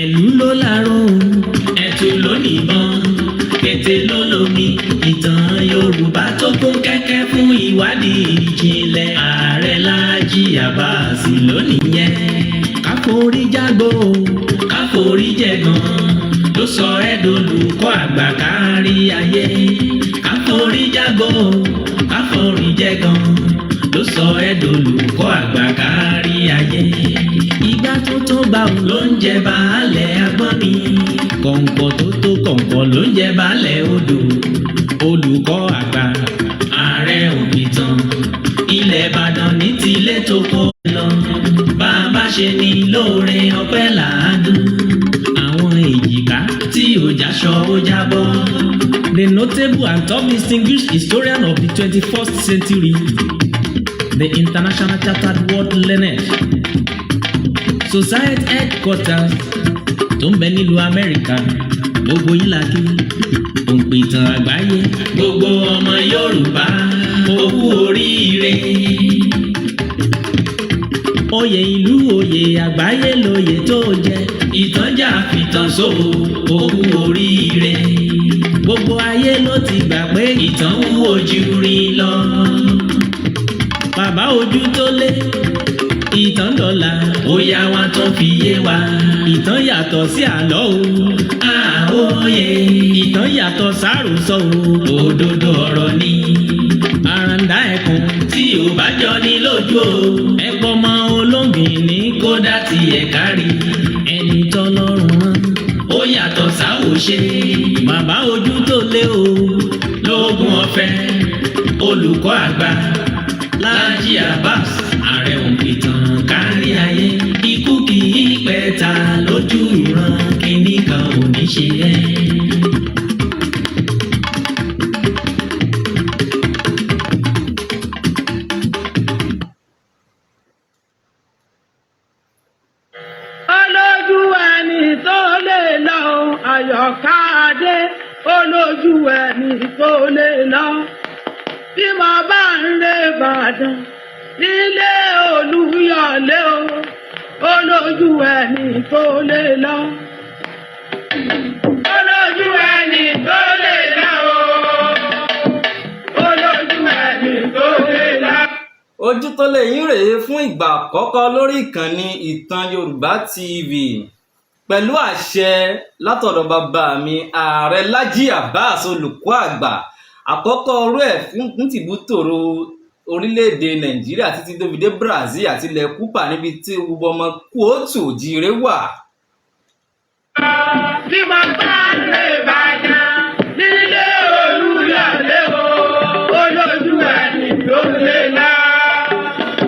ẹ̀lú ló láró ẹ̀tù ló nìbọn kété ló lomi ìtàn Yorùbá tó kún kẹ́kẹ́ fún ìwádìí ìjìnlẹ̀ Ààrẹ Láàjì Abbas lónìí yẹn. káforí jágbó káforí jẹ̀gàn ló sọ ẹ́ dolùkọ́ àgbà kárí ayé. káforí jágbó káforí jẹ̀gàn ló sọ ẹ́ dolùkọ́ àgbà kárí ayé. ìgbà tó tó bá òun ló ń jẹ baálẹ̀ agbọ́n mi. kọ̀ǹkọ̀ tó tó kọ̀ǹkọ̀ ló ń jẹ baálẹ̀ odò. olùkọ́ àgbà Ààrẹ Òpìtàn ilẹ̀ Ìbàdàn ní tilé tó kọ́ lọ. bàbá ṣe ni lóore ọpẹ́ làádùn. àwọn èjìká tí ò jáṣọ ó jábọ́. The notable and top distinguished historian of the 21st century, the International Chartered World Learned Society headquarters tó ń bẹ nílùú Amẹ́ríkà, gbogbo yín la kí. òǹpìtàn àgbáyé gbogbo ọmọ Yorùbá ó kú oríire. oyè ìlú oyè àgbáyé lóyè tó jẹ. ìtànjà fìtàn só ó kú oríire. gbogbo ayé ló ti gbà pé ìtàn wúwo jù rin lọ. bàbá ojú tó lé ìtàn dọ́là ó yá wa tó fi yé wa. ìtàn yàtọ̀ sí àlọ́ o. àwòye ìtàn yàtọ̀ sáròsọ o. òdodo ọ̀rọ̀ ni. àràǹdà ẹkùn tí ò bá jọ ní lójú o. ẹ̀pọ̀ mọ olóngìn ní kódà tí ẹ̀ kárí. ẹni tọ́lọ́run rán ó yàtọ̀ sáwòṣe. bàbá ojú tó lé o lóògùn ọ̀fẹ́ olùkọ́ àgbà Láàjì Abbas Ààrẹ Òpìtàn kárí ayé. ikú kì í pẹ́ ta lójú ìran kíní kan ò ní ṣe ẹ́. olójú ẹni tó lè lọ Àyọ̀ká Adé olójú ẹni tó lè lọ. bí mo bá ń lé Ìbàdàn nílé Olúyọ̀lé o olójú ẹni tó lè lọ. olójú ẹni tó lè lọ o olójú ẹni tó lè lọ. ojú tó lè yín rèé fún ìgbà àkọ́kọ́ lórí ìkànnì Ìtàn Yorùbá TV pẹ̀lú àṣẹ látọ̀dọ̀ bàbá mi Ààrẹ Láàjì Abbas olùkọ́ àgbà àkọ́kọ́ ọ̀rọ̀ ẹ̀ fún tìbútòrò orílẹ̀-èdè Nàìjíríà títí tó fi dé Brazil àti ilẹ̀ Kúpà níbi tí gbogbo ọmọ kóòtù òjíire wà. bí mo bá ń lé Ìbàdàn nílé Olúyọ̀lé o olójú ẹni tó lè lọ.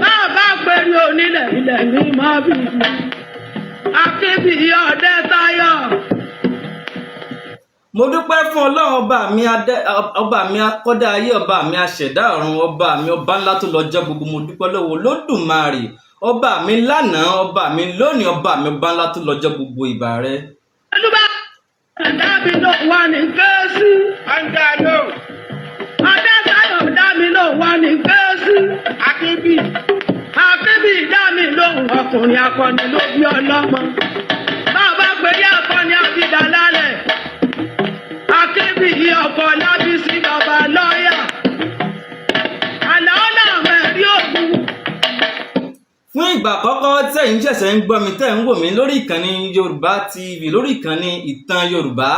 bàbá pẹ̀lú onílẹ̀ ilẹ̀ ní mọ́bí akébí ọdẹ Táyọ̀. mo dúpẹ́ fún Ọlọ́run ọba mi akọ́dá ayé, ọba mi aṣẹ̀dá ọ̀run, ọba mi ọba ńlá tó lọ́jọ́ gbogbo. mo dúpẹ́ lọ́wọ́ Olódùmarè, ọba mi lánàá, ọba mi lónìí, ọba mi ọba ńlá tó lọ́jọ́ gbogbo. ìbà rẹ. olúbà ẹ̀dá mi ló wà ní Gẹ̀ẹ́sì. ọ̀dà ló. ọdẹ Táyọ̀ dá mi ló wà ní Gẹ̀ẹ́sì. akébí dá mi lóhùn ọkùnrin akọni ló bí ọlọ́mọ. bàbá pèrè akọni àbídà lálẹ́. akébí ọkọ Lábísí bàbá lọ́ọ̀yà. àlọ́ náà mẹ́rin ògùn. fún ìgbà àkọ́kọ́ tẹ̀yin ṣẹ̀ṣẹ̀ ń gbọ́ mi tẹ̀ ń wò mí lórí ìkànnì Yorùbá TV, lórí ìkànnì Ìtàn Yorùbá,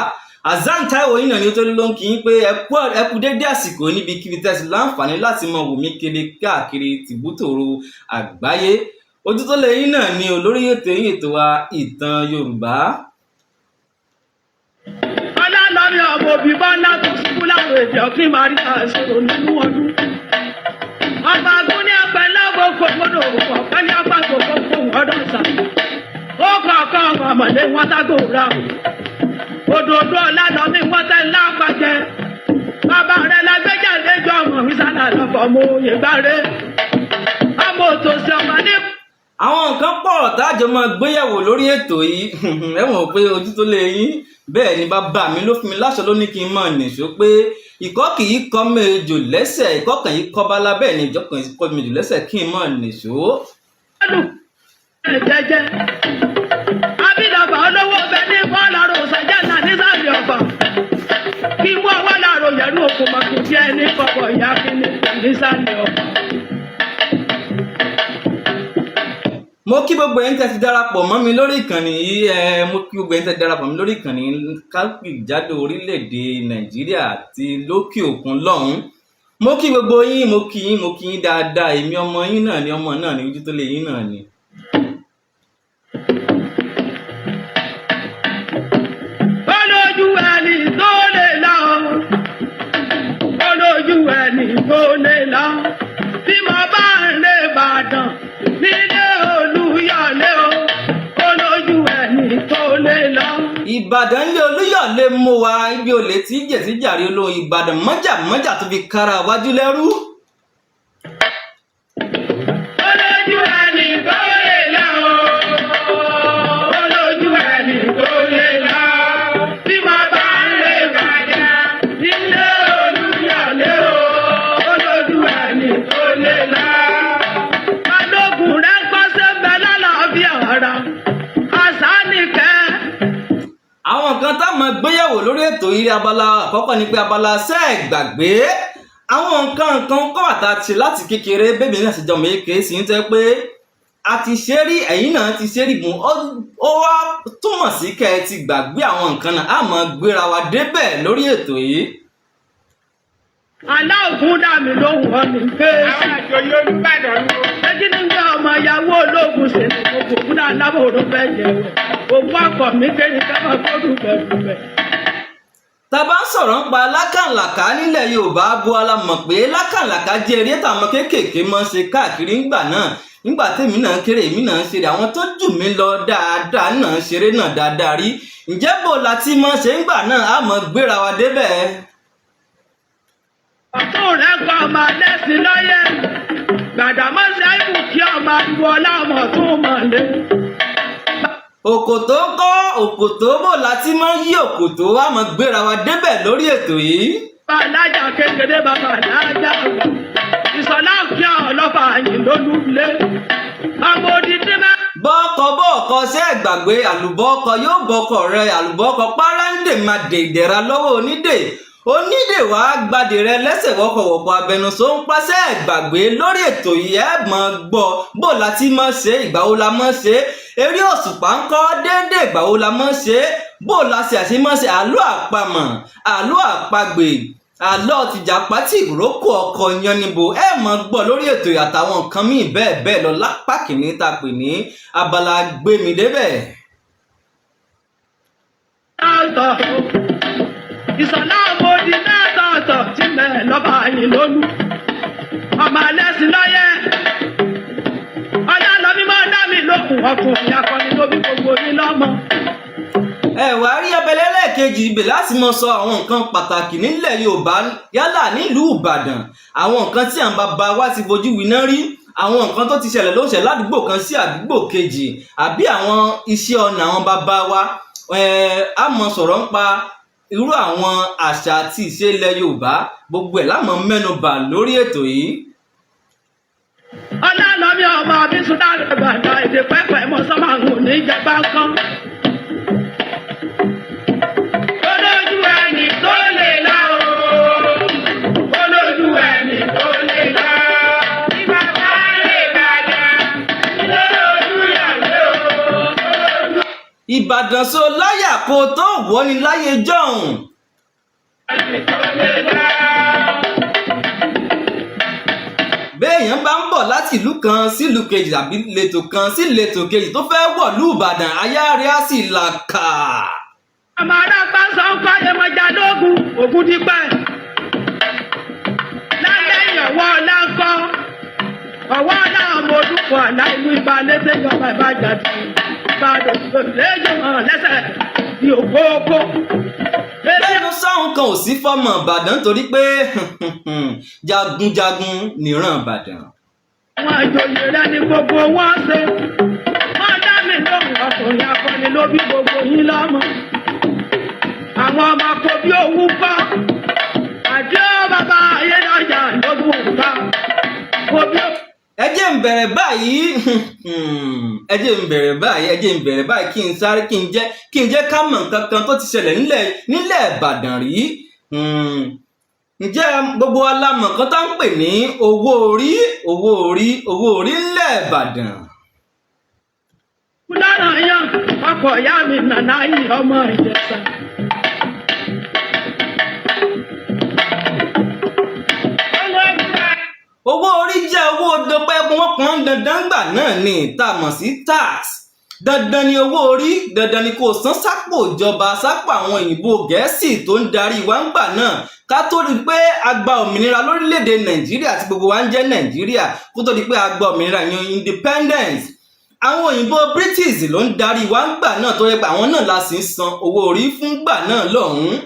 Hasan Taiwo yìí náà ni ó tó ló ń kí yín pé ẹ kú dédé àsìkò níbikíbi tẹ́sí láǹfààní láti mọ wò mí kéde káàkiri tìbútòrò àgbáyé. ojú tó lè yín náà ni olórí ètò yín, ètò wa Ìtàn Yorùbá. ọlọ́lọ́rin ọmọ òbí bá ńlá tó ṣubú láwọn èdè ọ̀gbìn máa rí àṣírò nínú ọdún. ọba agún ní ẹgbẹ́ lọ́wọ́ gbogbo ọ̀pẹ́ ní apákò gbogbo ọdún sàn. ó kọ̀ọ̀kan ọmọdé wọn tágò rà o. òdòdó ọ̀làdọ́mí wọ́n tẹ́ ńlá pàjẹ́. bàbá rẹ̀ lágbẹ́jáde jọ ọmọ mi sálà lọ́fọ̀ ọmọ òye gbáre. ọmọ òtòṣì ọmọ ní. àwọn nǹkan pọ̀ tájọ máa gbéyẹ̀wò lórí ètò yìí ẹ mọ̀ pé ojú tó lè yín bẹ́ẹ̀ ni bàbá mi ló fún mi láṣọ ló ní kí n mọ̀ nìṣó pé ìkọ́ kì í kọ́ méjò lẹ́sẹ̀, ìkọ́ kàn yí kọ́ bálá, bẹ́ẹ̀ ni ìjọ kàn yí kọ́ méjò lẹ́sẹ̀ kí n mọ̀ nìṣó. lù jẹ́jẹ́ abídàbà olówó bẹ ní bọ́ọ̀lù sọ́jà náà nísàlẹ̀ ọ̀bà kí wọ́n wá láàrọ̀ yẹ̀rú òkun mọ̀ kí jẹ́ ní kọ̀kọ̀ ìyá kí ní nísàlẹ̀ ọ̀bà. mo kí gbogbo ẹ̀yin tẹ́ ti darapọ̀ mọ́ mi lórí ìkànnì yìí mo kí gbogbo ẹ̀yin tẹ́ ti darapọ̀ mọ́ mi lórí ìkànnì káàkiri orílẹ̀-èdè nàìjíríà àti lókè òkun lọ́hùn-ún mo kí gbogbo yín mo kí yín dáadáa èmi ọmọ yín náà ni ọmọ náà ni ojú tó lé yín náà ni. olójú ẹni tó lè lọ olójú ẹni tó lè lọ bí mo bá ń lè Ìbàdàn nílé Olúyọ̀lé o olójú ẹni tó lè lọ. Ìbàdàn ilé Olúyọ̀lé mú wa ibi olè tí jèsí jàre olóhùn Ìbàdàn mọ́jà tó fi kára wájú lẹ́rú. olójú ẹni tó lè lọ olójú ẹni tó lè lọ bí mo bá ń lè Ìbàdàn nílé Olúyọ̀lé o olójú ẹni tó lè lọ. balógun rẹ̀ kọ́sẹ́ bẹ lálàáfíà ara àṣà nìkẹ́. àwọn nǹkan tá a máa gbéyẹ̀wò lórí ètò yìí abala àkọ́kọ́ ni pé abala ṣẹ́ ẹ̀ gbàgbé àwọn nǹkan kọ́ àtà ti láti kékeré bébí náà sì jọ mọ́ èké sí ń tẹ́ pé a ti ṣe rí ẹ̀yìn náà ti ṣe rí bùn ó wá túmọ̀ sí kẹ́ ẹ ti gbàgbé àwọn nǹkan náà a máa gbéra wa débẹ̀ lórí ètò yìí. aláògùn dà mí lóhùn ọ̀nì pé àwọn àjòyè Olúbàdàn ló. ẹjí ní gbé ọmọ ìyàwó ológun ṣe ní gbogbo fúnra lábòrò fẹ́ jẹ̀wọ̀ òkú akọ̀ mi kéde káfà kóòdù bẹ̀rùbẹ̀. tá a bá ń sọ̀rọ̀ ń pa lákàlàkà nílẹ̀ Yorùbá bu ala mọ̀ pé lákàlàkà jẹ́ eré táwọn kéékèèké máa ń ṣe káàkiri ńgbà náà nígbà tèmi náà kéré èmi náà ń ṣeré àwọn tó jù mí lọ dáadáa náà ṣeré náà dáadáa rí ǹjẹ́ bò láti máa ṣe ńgbà náà á mọ̀ gbéra wa débẹ̀. ọ̀tún rẹ̀ kọ́ ọmọ lẹ́sìn lọ́yẹ̀ Gbàdámọ́sí àìmù kí ọmọ àdúgbò ọlọ́mọ tún mọ̀ lé. òkòtó ń kọ́ òkòtó bò láti máa ń yí òkòtó á mọ̀ gbéra wa débẹ̀ lórí ètò yìí. bàbá alájà kékeré bàbá alájà ìsọ̀lá kí ọlọ́fà yìí lólúlé ọmọ òdìdí mẹ́. bọ́ọ̀kọ ṣẹ́ ẹ̀ gbàgbé àlùbọ́ọ̀kọ yóò bọ́kọ rẹ àlùbọ́ọ̀kọ párẹ́ǹdè máa dè ìdẹ̀ra lọ́wọ́ onídè wàá gbadè rẹ lẹ́sẹ̀ wọ́kọ̀wọ́kọ̀ abẹnusọ ń pàṣẹ gbàgbé lórí ètò yìí ẹ mọ̀ gbọ́ bó láti mọ̀ ṣe ìgbà wo la mọ̀ ṣe eré òṣùpá ń kọ́ déédéé ìgbà wo la mọ̀ ṣe bó la ṣe àṣemọ̀ ṣe àlọ́ àpamọ̀ àlọ́ àpagbè àlọ́ tìjàpá tí ìrókò ọkọ̀ yannibo ẹ mọ̀ gbọ́ lórí ètò yìí àtàwọn nǹkan míì bẹ́ẹ̀ lọ lápá kìíní ta pè ní abala gbémi débẹ̀. ìsọ̀lá ọmọdé náà tọ̀tọ̀ tí mẹ́ lọ́ba yìí lólú ọmọ alẹ́sìn lọ́yẹ́ ọlọ́lọ́ mímọ́ dá mi lókun ọkùnrin akọni tó bí gbogbo yín lọ́mọ. ẹ wá rí abẹ́lé lẹ́ẹ̀kejì ibẹ̀ láti mọ sọ àwọn nǹkan pàtàkì nílẹ̀ Yorùbá yálà nílùú Ìbàdàn àwọn nǹkan tí àwọn bàbá wa ti fojú winá rí àwọn nǹkan tó ti ṣẹlẹ̀ lóṣẹ̀ ládùúgbò kan sí àdúgbò kejì àbí àwọn iṣẹ́ ọnà àwọn bàbá wa á mọ sọ̀rọ̀ ń pa irú àwọn àṣà àti ìṣe ilẹ̀ Yorùbá gbogbo ẹ̀ lámọ̀ mẹ́nubà lórí ètò yìí. ọlọ́lọ́ mi ọmọ abísúdá rẹ̀ gbàgbà èdè pẹ́pẹ́ mọ́ sọ́mà ń ní ìjẹba kan. olójú ẹni tó lè lọ olójú ẹni tó lè lọ bí bàbá lè bàjá ilé Olúyọ̀lé o. Ìbàdàn so láyà kó tó wọ́ ni láyé jọ̀hún. béèyàn bá ń bọ̀ láti ìlú kan sílùú kejì àbí ìletò kan sí ìletò kejì tó fẹ́ wọ̀lú Ìbàdàn aya rẹ̀ á sì là kà. ọmọ arápá sọ ń kọ́ ẹmọjà lógún ògùn dípẹ́ lálẹ́ ọwọ́ ọlá ń kọ́ ọwọ́ ọlá ọmọ olùkọ́ àlá ìlú ìbálẹ̀ tẹ́jọba ìbàjàdì ìbàdàn lẹ́jọ́ hàn lẹ́sẹ̀ bí òkóókó. lẹ́nu sáwọn kan ò sí fọ́mọ Ìbàdàn torí pé jagunjagun nìran Ìbàdàn. àwọn àjòyè rẹ ni gbogbo wọn ṣe wọn dá mi lóhùn ọkùnrin akọni ló bí gbogbo yín lọ́mọ. àwọn ọmọ kò bí owó kọ́ àdé bàbá ayélujára lógún òkúta kò bí. ẹ jẹ́ n bẹ̀rẹ̀ báyìí ẹ jẹ́ n bẹ̀rẹ̀ báyìí kí n sáré kí n jẹ́ ká mọ̀ nǹkan kan tó ti ṣẹlẹ̀ nílẹ̀ Ìbàdàn rí. Ǹjẹ́ gbogbo wa la mọ̀ nǹkan tá ń pè ní owó orí nílẹ̀ Ìbàdàn. Lára yan ọkọ̀ ìyá mi nàná yìí ọmọ Ìjẹ̀ṣà. Owó orí jẹ́ owó dọpẹ́ wọn pọn dandan gbà náà ni tá a mọ̀ sí tax. Dandan ni owó orí, dandan ni kò san sápò ìjọba, sápò àwọn òyìnbó Gẹ̀ẹ́sì tó ń darí wa ń gbà náà ká tó di pé a gba òmìnira lórílẹ̀‐èdè Nàìjíríà tí gbogbo wa ń jẹ́ Nàìjíríà kó tó di pé a gba òmìnira yan independence. Àwọn òyìnbó British ló ń darí wa ń gbà náà tó yẹ pé àwọn náà la sì ń san owó orí fún gbà náà lọ́hùn-ún.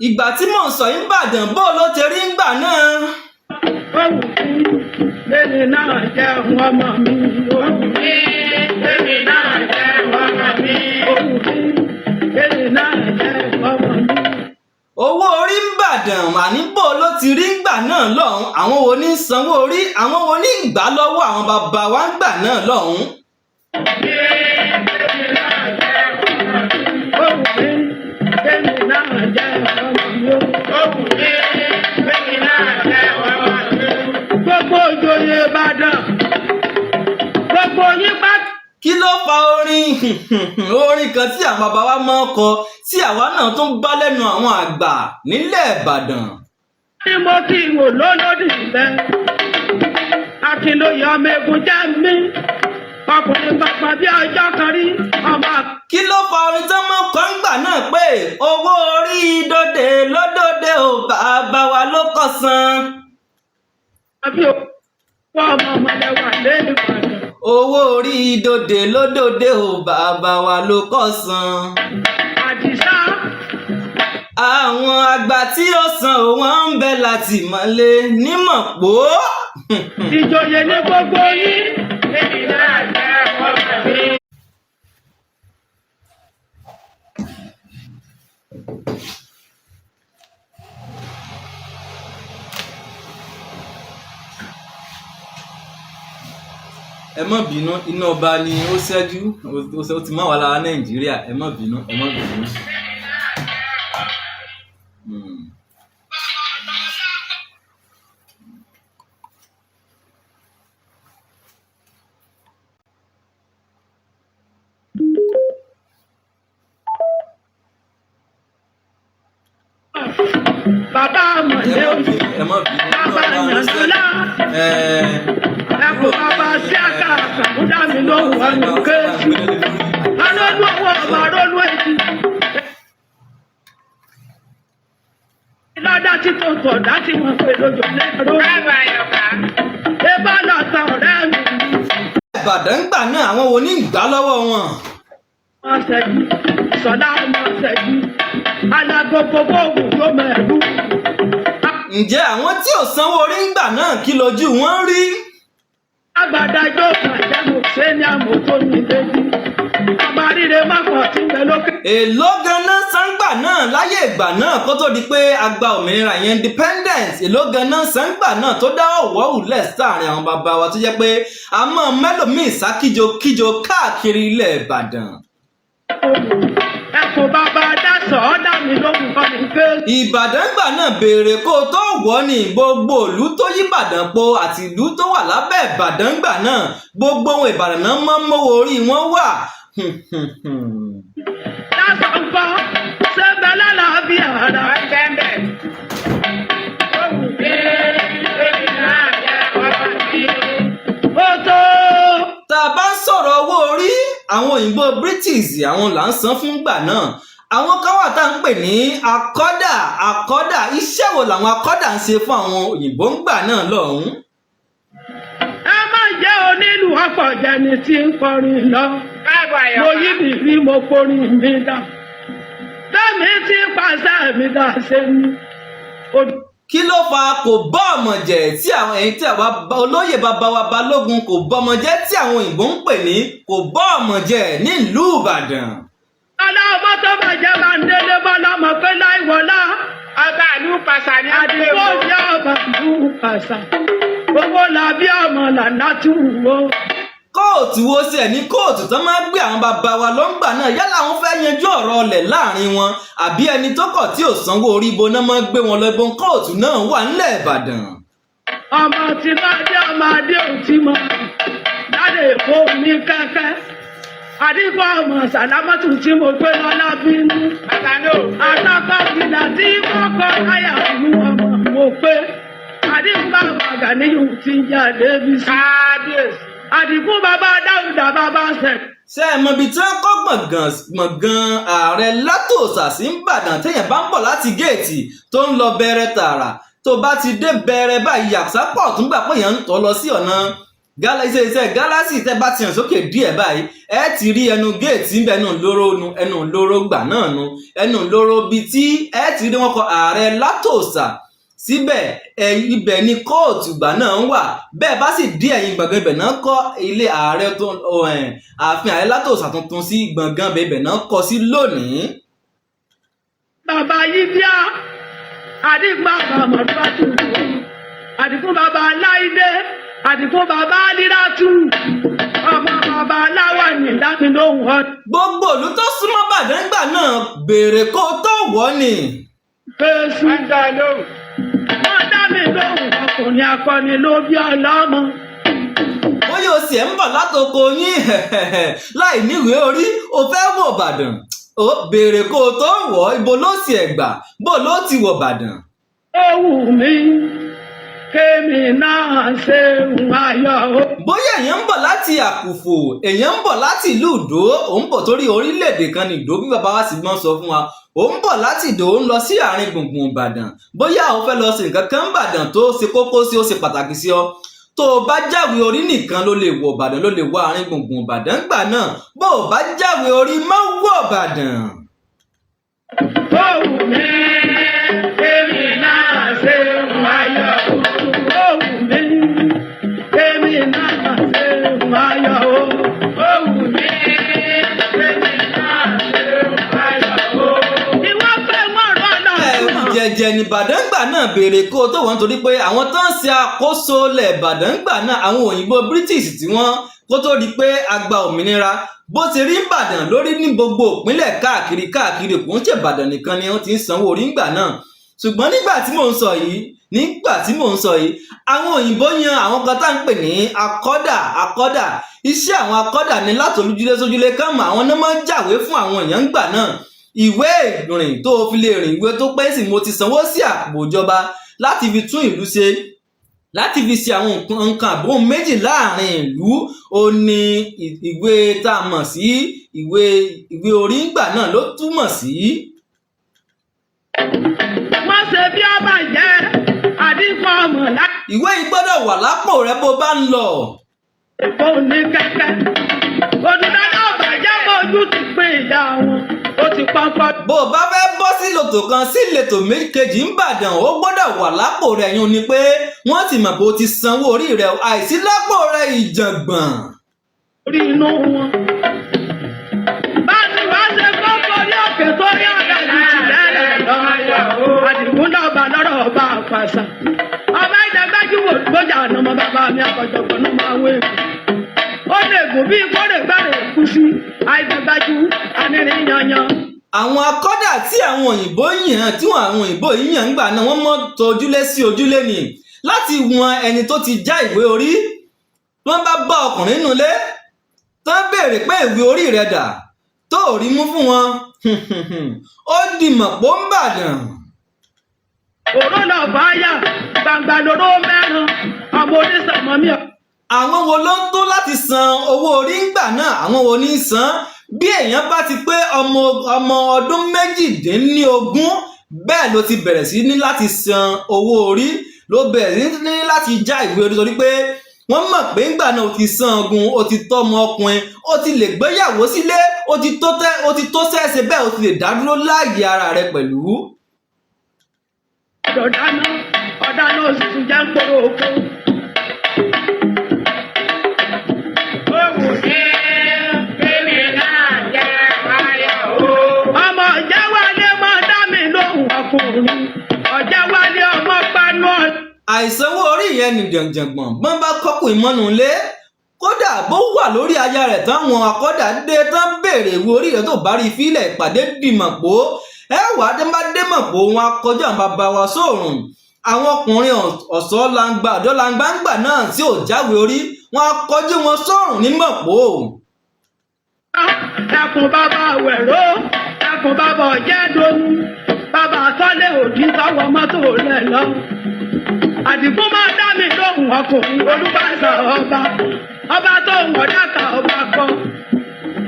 Ìgbà tí mò ń sọ Ìbàdàn bó ló ti rí ńgbà náà. Lẹ́ni náà jẹ́ ọmọ mi. Lẹ́ni náà jẹ́ ọmọ mi. Lẹ́ni náà jẹ́ ọmọ mi. Owó orí Ìbàdàn àní bó ló ti rí ńgbà náà lọ́hùn. Àwọn wo ní sanwó orí, àwọn wo ní gbà lọ́wọ́ àwọn bàbá wa ńgbà náà lọ́hùn. Gbogbo òjòyè Ìbàdàn, gbogbo yín bá. Kí ló fa orin kan tí àwọn bàbá wa máa ń kọ tí àwa náà tún bá lẹ́nu àwọn àgbà nílẹ̀ Ìbàdàn. Ní mo ti wò lólódì rẹ̀, Akínlóye ọmọ egun jẹ́ mi, ọkùnrin pàpà bí ọjọ́ kan rí ọmọ. Kí ló fa orin tí wọ́n kọ́ ńgbà náà pé owó orí dòde lódòde ò bàbá wa ló kọ san. Àbí òkú ọmọ ọmọdé wà lẹ́nu Ìbàdàn. Owó orí dòde lódòde ò bàbá wa ló kọ san. Àdìsá. Àwọn àgbà tí ó san wọ́n ń bẹ láti mọ́lé nímọ̀pó. Ìjòyè ní gbogbo yín. Èmi náà jẹ́ ọmọ mi. Ẹ má bínú, iná ọba ni ó ṣẹ́jú, ó ti má wà lára Nàìjíríà, ẹ má bínú. Bàbá àmọ̀lé òjò. Ẹ má bínú. Bàbá Nàìjíríà. Ẹ̀kọ́ bàbá sí àkàkà ń dá mi lóhùn ọ̀nà kéèjì. Alójú owó ọmọ arólú èjì. Lọ́dá tí tó tọ̀ dá tí wọ́n pè lójó lẹ́rọ. Bàbá Yọ̀ká. Ebá lọ́ta ọ̀rẹ́ mi. Ìbàdàn gbà náà àwọn wo ní ìgbà lọ́wọ́ wọn. Wọ́n ṣẹ́jú, Sọlá ọmọ ṣẹ́jú, alágbogbo òògùn tó mẹ́rù. Ǹjẹ́ àwọn tí ò sanwó orí ńgbà náà kí lójú wọn rí? Agbàdájọ́ àjẹmọ̀ ṣé ní àmọ́ tó ní lẹ́bí. Àbáríre má kàn tí ń bẹ lókè. Èló ganan sangbà náà láyé ìgbà náà kó tó di pé a gba òmìnira yẹn independence. Èló ganan sangbà náà tó dá Ọ̀wọ̀ Orì sáàrin àwọn bàbá wa tó jẹ́ pé a mọ̀ mẹ́lòmíì sá kíjokíjo káàkiri ilẹ̀ Ìbàdàn. Ẹ̀kọ́ bàbá dásọ̀ ọ́ dà mí lóhùn kan ní pé. Ìbàdàn gbà náà béèrè kó tó wọ̀ ní gbogbo ìlú tó yí Ìbàdàn po àti ìlú tó wà lábẹ́ Ìbàdàn gbà náà gbogbo ohun Ìbàdàn náà mọ́ mọ́wọ́ orí wọn wà. Dásọ̀ ń kọ́ sẹ́bẹ̀ lálàábí àrà. Bẹ́ẹ̀ ó tó. Tá a bá ń sọ̀rọ̀ owó orí àwọn òyìnbó British àwọn là ń san fún gbà náà. Àwọn kan wà tá à ń pè ní akọ́dà iṣẹ́ wo làwọn akọ́dà ń ṣe fún àwọn òyìnbó ń gbà náà lọ́hùn-ún. Ẹ má jẹ́ onílù ọkọ̀ jẹni tí ń kọrin lọ. Mo yí bìbí mo forin mi dá. Tẹ́mi tí pàṣẹ mi dá ṣe ní. kí ló fa kò bọ́ ọmọ jẹ́ tí àwọn ẹ̀yìn tí àwa olóyè bàbá wa Balógun kò bọ́ ọmọ jẹ́ tí àwọn òyìnbó ń pè ní kò bọ́ ọmọ jẹ́ nílùú Ìbàdàn. ọlọ́mọ tó bàjẹ́ máa ń délé bọ́lọ́mọ pé láìwọlá. ọba ìlú pàṣà ní àdìgbò ìyá ọba ìlú pàṣà owó làbí ọmọ làlá tún wò. kóòtù wo sí ẹ̀ ní kóòtù tó máa ń gbé àwọn bàbá wa ló ń gbà náà yálà wọn fẹ́ yanjú ọ̀rọ̀ ọlẹ̀ láàrin wọn àbí ẹni tó kọ̀ tí ò sanwó orí ibo náà máa ń gbé wọn lọ ibo kóòtù náà wà nílẹ̀ Ìbàdàn. ọmọ tí máa dé ọmọ adé òtí mọ láti èkó ní kẹ́kẹ́ àdìgbò ọmọ sàlámọ́tò tí mo gbé lọ lábínú. àtàkọ́ ìlà tí kọ́kọ́ láyà fún ọmọ mo pé àdìgbò àgbàgà níyù tí ń jáde bí sí. àdìgbò bàbá Dáúdà bàbá sẹ̀. ṣé ẹ mọ ibi tí wọn kọ́ gbọ̀ngàn ààrẹ látòsà sí Ìbàdàn téèyàn bá ń bọ̀ láti géètì tó ń lọ bẹ̀rẹ̀ tààrà tó bá ti dé bẹ̀rẹ̀ báyìí yàtọ̀ tún gbà pé èèyàn ń tọ́ lọ sí ọ̀nà iṣẹ́ gálásì tẹ́ bá ti hàn sókè díẹ̀ báyìí ẹ ti rí ẹnu géètì ń bẹ ẹnu lóró gbà náà nu ẹnu lóró bíi tí ẹ ti rí wọn kọ ààrẹ látòsà síbẹ̀ ibẹ̀ ni kóòtù gbà náà ń wà bẹ́ẹ̀ bá sì dé ẹ̀yìn gbọ̀ngàn ibẹ̀ náà kọ́ ilé ààrẹ tó ààfin ààrẹ látòsà tuntun sí gbọ̀ngàn ibẹ̀ náà kọ́ sí lónìí. bàbá yìí bíá àdìgbò àbàmọ̀dúrà tó wù àdìgbò bàbá aláìdé àdìgbò bàbá alíràtú ọmọ bàbá aláwà ní ìdánilóhùn ọ. gbogbo ìlú tó súnmọ́ Ìbàdàn gbà náà béèrè kó tó wọ̀ ni. fèsì wọ́n dá mi lóhùn ọkùnrin akọni ló bí ọlọ́mọ. bóyá o sì ń bọ̀ látoko yín láì níwèé orí o fẹ́ wọ̀ Ìbàdàn ó béèrè kó tó wọ̀ ibo ló sì ẹ̀ gbà bó ló ti wọ̀ Ìbàdàn. ó wù mí kémi náà ṣe ń ayọ̀ o. bóyá èèyàn ń bọ̀ láti àkùfò èèyàn ń bọ̀ láti ìlú ìdó ò ń bọ̀ torí orílẹ̀-èdè kan ní ìdó bí bàbá wa sì gbọ́n sọ fún wa ò ń bọ̀ láti ìdó ń lọ sí àárín gbùngbùn Ìbàdàn bóyá o fẹ́ lọ sí nǹkan kan Ìbàdàn tó ṣe kókó sí ó ṣe pàtàkì sí ọ tó o bá jáwé orí nìkan ló lè wọ Ìbàdàn ló lè wọ àárín gbùngbùn Ìbàdàn gbà náà bó o bá jáwé orí má wọ Ìbàdàn. ó wù mí kémi náà ṣe ń ayọ̀ o. jẹjẹ ní Ìbàdàn gbà náà béèrè kó tó wọn torí pé àwọn tó ń ṣe àkóso lẹ̀ Ìbàdàn gbà náà àwọn òyìnbó British tí wọ́n kó tó di pé a gba òmìnira bó ti rí Ìbàdàn lórí ní gbogbo ìpínlẹ̀ káàkiri kò ń ṣe Ìbàdàn nìkan ni wọ́n ti ń sanwó orí ńgbà náà ṣùgbọ́n nígbà tí mò ń sọ yìí àwọn òyìnbó yan àwọn kan tá ń pè ní akọ́dà iṣẹ́ àwọn akọ́dà ní láti olújúlé sójúlé ká mọ̀ àwọn náà máa ń jàwé fún àwọn èèyàn ńgbà náà ìwé ìrìn tó fi lè rìn ìwé tó pé sì mo ti sanwó sí àpò ìjọba láti fi tún ìlú ṣe láti fi ṣe àwọn nǹkan àbúrò méjì láàrin ìlú ó ní ìwé tá a mọ̀ sí ìwé orí ńgbà náà ló túmọ̀ sí. má ṣe bí ọba jẹ́ àdínkù ọmọ láti. ìwé yìí gbọ́dọ̀ wà lápò rẹ bó bá ń lọ. èkó ní kẹ́kẹ́ òdùdá náà bàjẹ́ bójú ti pín ìyá wọn ó ti pọ́npọ́n. bó o bá fẹ́ bọ́ sí lòtò kan sí ìletò méjèèjì ńbàdàn ó gbọ́dọ̀ wà lápò rẹ yún ni pé wọ́n ti mọ̀ bó ti sanwó orí rẹ àìsí lápò rẹ ìjàngbọ̀n. orí inú wọn. bá a ti wá ṣe kókó ní òkè tó rí ọ̀gá ìjìnlẹ̀ lọ. àdìgún lọ́ba lọ́rọ̀ ọba àfàṣà. ọba ìdẹ́gbẹ́jú wò gbọ́jà àná ọmọ bàbá mi àkọ́jọpọ̀ náà máa wé èkó. ó lè gùn bí kórè gbàrè kú sí àìdẹ́gbẹ́jú anírin yanyan. àwọn akọ́dà tí àwọn òyìnbó yàn àwọn òyìnbó yìí yàn ń gbà náà wọ́n mọ́ tojúlé sí ojúlé ni láti wọn ẹni tó ti já ìwé orí wọ́n bá ọkùnrin nulẹ̀ tó ń béèrè pé ìwé orí rẹ̀ dà tó rí mú fún wọn ó dìmọ̀ pó ń bàdàn. òró lọ bá yà gbàgbà lóró mẹ́rin ọmọ onísàmọ́ mi. àwọn wo ló ń tó láti san owó orí ńgbà náà àwọn wo ní san bí èèyàn bá ti pé ọmọ ọdún méjìdínlógún bẹ́ẹ̀ ló ti bẹ̀rẹ̀ sí ní láti san owó orí ló bẹ̀rẹ̀ sí ní láti já ìwé orí torí pé wọ́n mọ̀ pé ńgbà náà ó ti san ogun ó ti tọ́mọ ọkùnrin ó ti lè gbéyàwó sílé ó ti tó sẹ́ẹ̀sẹ̀ bẹ́ẹ̀ ó ti lè dádúró láàyè ara rẹ̀ pẹ̀lú. ọ̀dọ̀ dáná dáná oṣù tún jẹ́ ń kóró oko. Èmi náà jẹ́ ayọ̀ o. Ọmọ ọ̀jẹ̀ wálé máa dá mi lóhùn ọkùnrin. Ọ̀jẹ̀ wálé ọmọ gbanú ọ̀dọ́. àìsanwó orí yẹn ni jàǹjàǹgbọ̀n bọ́n bá kọ́kùn ìmọ̀nù lé kódà bó wà lórí aya rẹ̀ táwọn akọ́dà dé tán béèrè ìwé orí rẹ̀ tó bá rí fílẹ̀ ìpàdé dìmọ̀pó ẹwà dé bá dé mọ̀pó wọn akọjá bàbá wa sóòrùn àwọn ọkùnrin ọ̀sọ́ langba ọ̀dọ́ langba ń gbà náà tí ò jáwé orí wọn akọjú wọn sóòrùn ní mọ̀pó. Ẹkùn bàbá wẹ̀rọ, ẹkùn bàbá ọ̀jẹ̀ donu, bàbá sọ́lé òdì sọ́wọ́ mọ́tò rẹ̀ lọ. Àdìgún máa dá mi lóhùn ọkùnrin olúbàṣà ọba tó ń wọ̀dáka ọba kan.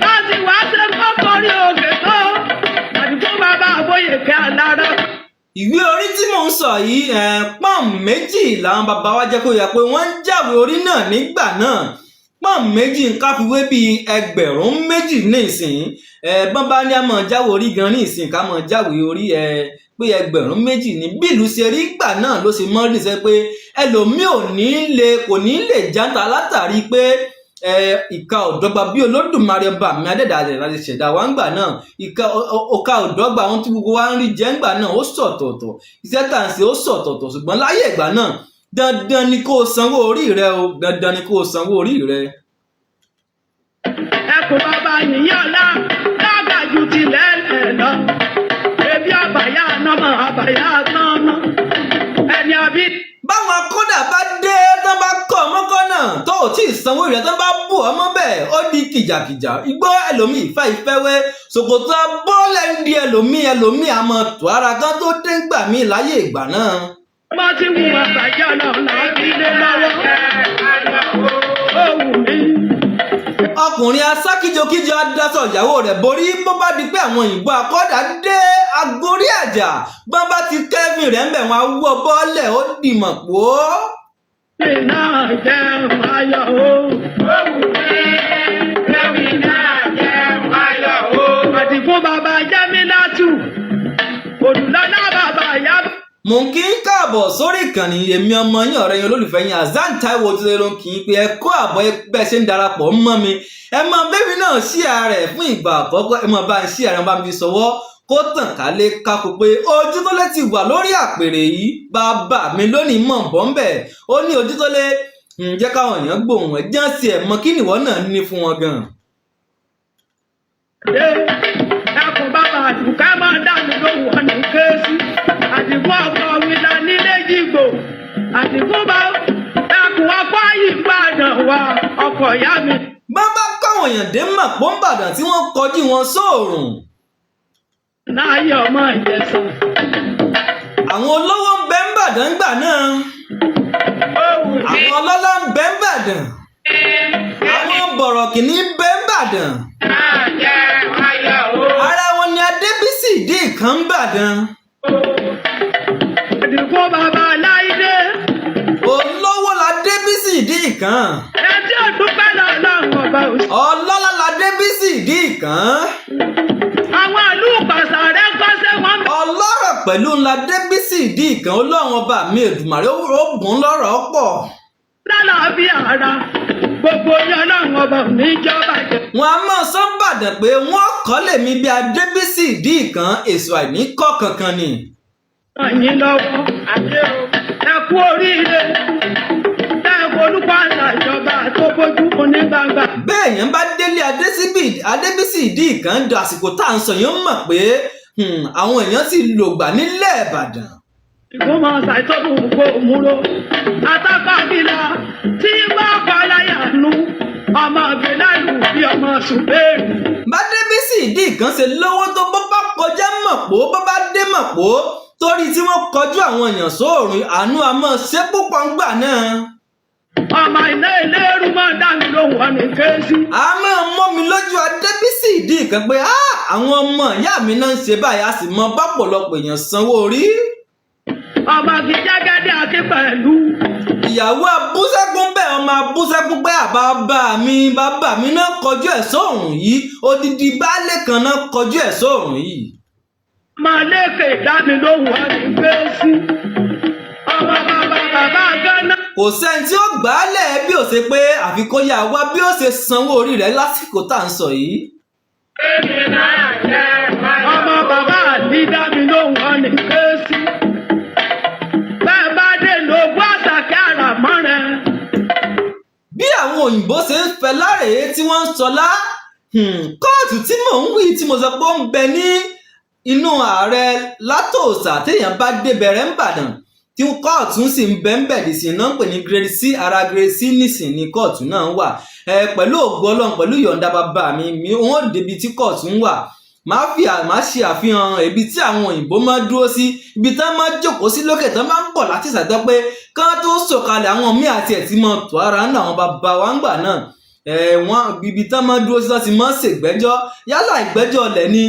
Wọ́n sì wá ṣe kọ́kọ́rí òkè tó. Àdìgún bàbá Abóyèké alára. ìwé orí tí mò ń sọ yìí pọ́n méjì làwọn bàbá wa jẹ́ kó yẹ pé wọ́n ń jáwé orí náà nígbà náà pọ́n méjì ń káfiwé bíi ẹgbẹ̀rún méjì ní ìsìn bọ́n bá ní a mọ̀ jáwé orí gan ní ìsìn ká mọ̀ jáwé orí pé ẹgbẹ̀rún méjì ní bílù ṣe rí gbà náà ló ṣe mọ́ rí sẹ́ pé ẹlòmíì kò ní lè játa látàrí pé ìka ọ̀dọ́gba bí olódùmarè ọba mi adẹ́dàá rẹ̀ láti ṣẹ̀dá wa ń gbà náà ọ̀ka ọ̀dọ́gba ohun tí gbogbo wa ń rí jẹ́ ń gbà náà ó sọ̀tọ̀ọ̀tọ̀ iṣẹ́ tà ń ṣe ó sọ̀tọ̀ọ̀tọ̀ ṣùgbọ́n láyé ìgbà náà dandan ni kó o sanwó orí rẹ o dandan ni kó o sanwó orí rẹ. Ẹkùn bàbá yìnyín lágbàjú tilẹ̀ lọ. Ebi àbàyà nọmọ àbàyà nọmọ. Ẹni àbí. báwọn akọ́dà bá dé tán bá kọ́ ọmọkọ́ náà tó ò tí ì sanwó rẹ̀ tán bá bù ọmọ bẹ́ẹ̀ ó di kìjàkìjà igbó ẹlòmíì ìfẹ́ ìfẹ́wẹ́ ṣòkòtò bọ́ọ̀lẹ̀ ń di ẹlòmíì àmọ́ tó ara kan tó dé ń gbà mí láyé ìgbà náà. Wọ́n ti wù àbàjá náà láti lé lọ́wọ́. Ó wù mí. ọkùnrin asákíjokíjọ adásọ ìyàwó rẹ̀ borí bó bá di pé àwọn òyìnbó akọ́dà dé agorí àjà bọ́n bá ti kẹ́fìn rẹ̀ ń bẹ̀ wọn awọ́ bọ́ọ̀lẹ̀ ó dìmọ̀ pò ó. Mi náà jẹ́ ayọ̀ o. Ó wù mí. Èmi náà jẹ́ ayọ̀ o. Àdìgún bàbá Jámínátù. Òdùlọ́lá bàbá Yá. mo ń kí ń káàbọ̀ sórí ìkànnì èmi ọmọ yín ọ̀rẹ́ yín olólùfẹ́ yín Hasan Taiwo tí ló ń kí n pé ẹ kó àbọ̀ bẹ́ẹ̀ ṣe ń darapọ̀ mọ́ mi ẹ mọ bébí náà share rẹ̀ fún ìgbà àkọ́kọ́ ẹ mọ bá ń share rẹ̀ bá mi sọwọ́ kó tàn kálé kákó pé Ojútólé ti wà lórí àpèrè yìí bàbá mi lónìí mọ̀ bọ́ńbẹ̀ ó ní Ojútólé ǹjẹ́ káwọn èèyàn gbóhùn ẹ̀ jẹ́ sí ẹ̀ mọ kí nìwọ náà ní fún wọn gan. Ẹkùn bàbá àdùká máa dá mi lóhùn ọ̀nà kéésì. Àdìgún ọkọ̀ wíńdà nílé jìgbò. Àdìgún bá ẹkùn ọkọ̀ yìí gbàdàn wá ọkọ̀ ìyá mi. bàbá káwọn èèyàn dé mọ̀ pọ́ńbàdàn tí wọ́n kọjú wọn sóòrùn. Náà yẹ ọmọ ìjẹsàn. àwọn olówó ń bẹ ń bàdàn gbà náà àwọn ọlọ́lá ń bẹ ń bàdàn àwọn bọ̀rọ̀kìnní ń bẹ ń bàdàn ara wọn ni Adébísì ìdí kan ń bàdàn. Àdìgún bàbá Láìdé. olówó la Débísì ìdí kan. Ẹjẹ́ òdúpẹ́ lọ́lọ́run ọba òsì. ọlọ́lá la Débísì ìdí kan. Àwọn ìlú ìpàṣà rẹ̀ kọ́sẹ́ wọn. ọlọ́rọ̀ pẹ̀lú ńlá Débísì ìdí kan Ọlọ́run ọba mi Èdùmàrè ó bùn lọ́rọ̀ pọ̀. Lálàáfíà ara gbogbo yẹn ọlọ́run ọba ò ní jọba jẹ. wọn a máa sọ bàdàn pé wọn kọ́ lèmi bí Adébísì ìdí kan èso àìní kọ́ kankan ni. Àyìn lọ́wọ́ ẹ kú oríire ẹ olùkọ́ àṣà ìjọba tó bójú mu ní gbangba. bẹ́ẹ̀ yẹn bá délé Adébísì ìdí kan do àsìkò tá à ń sọ yẹn ń mọ̀ pé àwọn èèyàn ti lògbà nílẹ̀ Ìbàdàn. Ìgbọ́mọ ṣàìtọ́jú gbogbo òmùrò àtàkàbílà tí bá kọ́ láyà nu ọmọ àgbélálù bí ọmọ ṣùgbẹ́rù. bá Débísì ìdí kan ṣe lówó tó bọ́ bá kọjá mọ̀pó bọ́ bá dé mọ̀pó torí tí wọ́n kọjú àwọn èèyàn sóòrùn àánú àmọ́ ṣé púpọ̀ ń gbà náà. Ọmọ iná ìlérú máa dá mi lóhùn ọ̀nà kéésì. a máa mọ́ mi lójú Adébísì ìdí kan pé àwọn ọmọ ìyá mi náà ń ṣe báyìí a sì mọ bápọ̀lọpọ̀ èèyàn sanwó orí. Ọmọ kì í jágádé akí pẹ̀lú. ìyàwó abúṣẹ́kún bẹ́ẹ̀ ọmọ abúṣẹ́kún pé bàbá mi náà kọjú ẹ̀ sóòrùn yìí odidi baálé kan náà kọjú ẹ̀ sóòrùn yìí. Máa lékè dá mi lóhùn ọ̀nà kéésì. Ọmọ bàbá kò sẹ́ni tí ó gbà á lẹ̀ bí ó ṣe pé àfi kó yá wá bí ó ṣe sanwó orí rẹ̀ lásìkò tá à ń sọ yìí. ọmọ bàbá àti dábì lóhùn wọn ní kéésì bẹ́ẹ̀ bá dé lóògùn àtàkẹ́ àràmọ́rẹ́. bí àwọn òyìnbó ṣe ń fẹ́ lárèé tí wọ́n ń sọlá kóòtù tí mò ń wí tí mo sọ pé ó ń bẹ ní inú ààrẹ látòòsà téèyàn bá débẹ̀rẹ̀ ńbàdàn tí kóòtù sì ń bẹ ń bẹ̀dì sí náà ń pè ní grade c ara grade c nísìn ní kóòtù náà wà pẹ̀lú ògo Ọlọ́run pẹ̀lú ìyọ̀ǹda bàbá mi wọ́n débi tí kóòtù ń wà máa ṣe àfihàn ibi tí àwọn òyìnbó máa dúró sí ibi tí wọ́n máa jókòó sí lókè tí wọ́n máa ń bọ̀ láti ṣàtọ́ pé kán tó sọ̀kalẹ̀ àwọn míì àti ẹ̀ tí mọ̀ tó ara ń nà àwọn bàbá wa ń gbà náà wọ́n ibi tí wọ́n máa dúró sí láti máa ṣègbẹ́jọ́ yálà ìgbẹ́jọ́ ọ̀lẹ̀ ni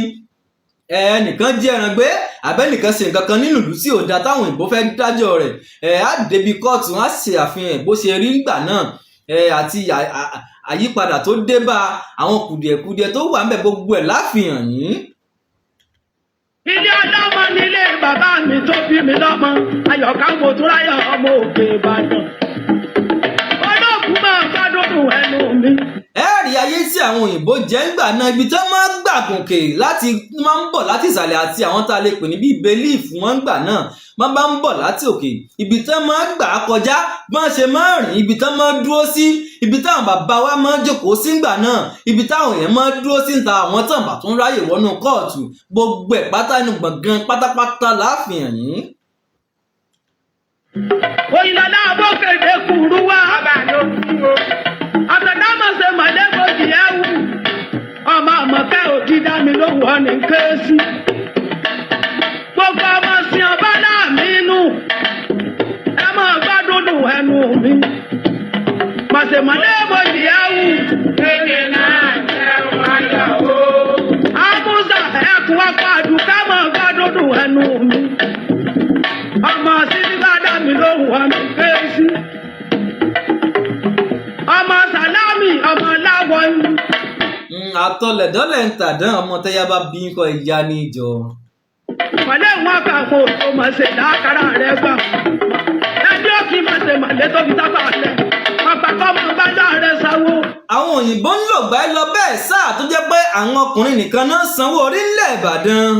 ẹnìkan jẹ́ ẹran gbé àbẹ́nìkan ṣe nǹkan kan nínú ìlú tí ò dáa táwọn òyìnbó fẹ́ dájọ́ rẹ̀ á débi kóòtù wọn á ṣe àfihàn bó ṣe rí nígbà náà àti àyípadà tó dé bá àwọn kùdìẹ̀kudiẹ tó wà ń bẹ gbogbo ẹ̀ láfihàn yìí. ilé ọlọ́mọ nílé bàbá mi tó bí mi lọ́mọ Ayọ̀ká Motúnráyọ̀ ọmọ Òkè Ìbàdàn olóògùn máa gbádùn ẹnu mi. ẹ̀rí ayé tí àwọn òyìnbó jẹ́ ń gbà náà ibi tó máa ń gbà gòkè láti máa ń bọ̀ láti ìsàlẹ̀ àti àwọn tá a lè pè ní bíi belief wọ́n ń gbà náà máa bá ń bọ̀ láti òkè ibi tó máa ń gbà kọjá bọ́n ṣe máa ń rìn ibi tó máa ń dúró sí ibi táwọn bàbá wa máa ń jókòó sí ńgbà náà ibi táwọn èèyàn máa ń dúró sí níta àwọn tàn bá tún ráyè wọnú kóòtù gbogbo ẹ̀ pátá inú gbọ̀ngàn pátápátá láàfihàn yìí. òyìnbó abókèdè kùrú wá àtàdámọ̀sẹ̀ mọ̀lẹ́bọ̀jì ẹ̀wù ọmọ àmọ̀kẹ́ òjì dá mi lóhùn ọ́ ní kéésì gbogbo ọmọ sí ọba náà mínú ẹ máa gbádùn ẹnu mi mọ̀sẹ̀ mọ̀lẹ́bọ̀jì ẹ̀wù àmúṣà ẹ̀kún ọkọ̀ àdùká máa gbádùn ẹnu mi ọmọ sísí bá dá mi lóhùn ọ́ ní kéésì. ọmọ sàlámì ọmọ láwọ yìí. àtọlẹ̀dọ́lẹ̀ ń tàdán ọmọ tẹ́yà bá bí nǹkan ìyá ní ìjọ. mọ̀lẹ́ wọn kà kó o mọ̀ ṣe lákàrà rẹ gbà. ẹjọ́ kí mọ̀ ṣe mọ̀lẹ́ tó fi sábà lẹ̀. ọ̀pá kọ́ mọ̀ bá dá rẹ sáwó. àwọn òyìnbó ń lò gbá lọ bẹ́ẹ̀ sáà tó jẹ́ pé àwọn ọkùnrin nìkan náà sanwó orí ńlẹ̀ Ìbàdàn.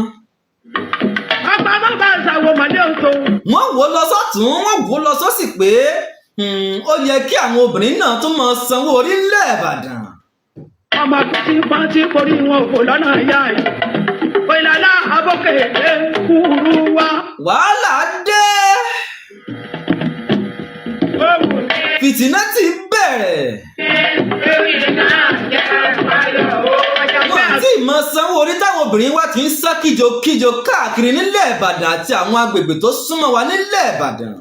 ọ̀pá mọ̀ bá sáwó mọ̀lẹ́ òtò. wọ́n wò lọ sọ́tún wọ́n wò lọ sósì pé ó yẹ kí àwọn obìnrin náà tún máa sanwó orí ńlẹ̀ Ìbàdàn. ọmọ tí wọ́n ti forí wọn kò lọ́nà ìyá yìí òyìnbó abókèdè kúrú wá. wàhálà dé fìtínà ti bẹ̀rẹ̀. wọ́n ti máa sanwó orí táwọn obìnrin wa ti ń sá kíjokíjo káàkiri nílẹ̀ Ìbàdàn àti àwọn agbègbè tó súnmọ́ wa nílẹ̀ Ìbàdàn.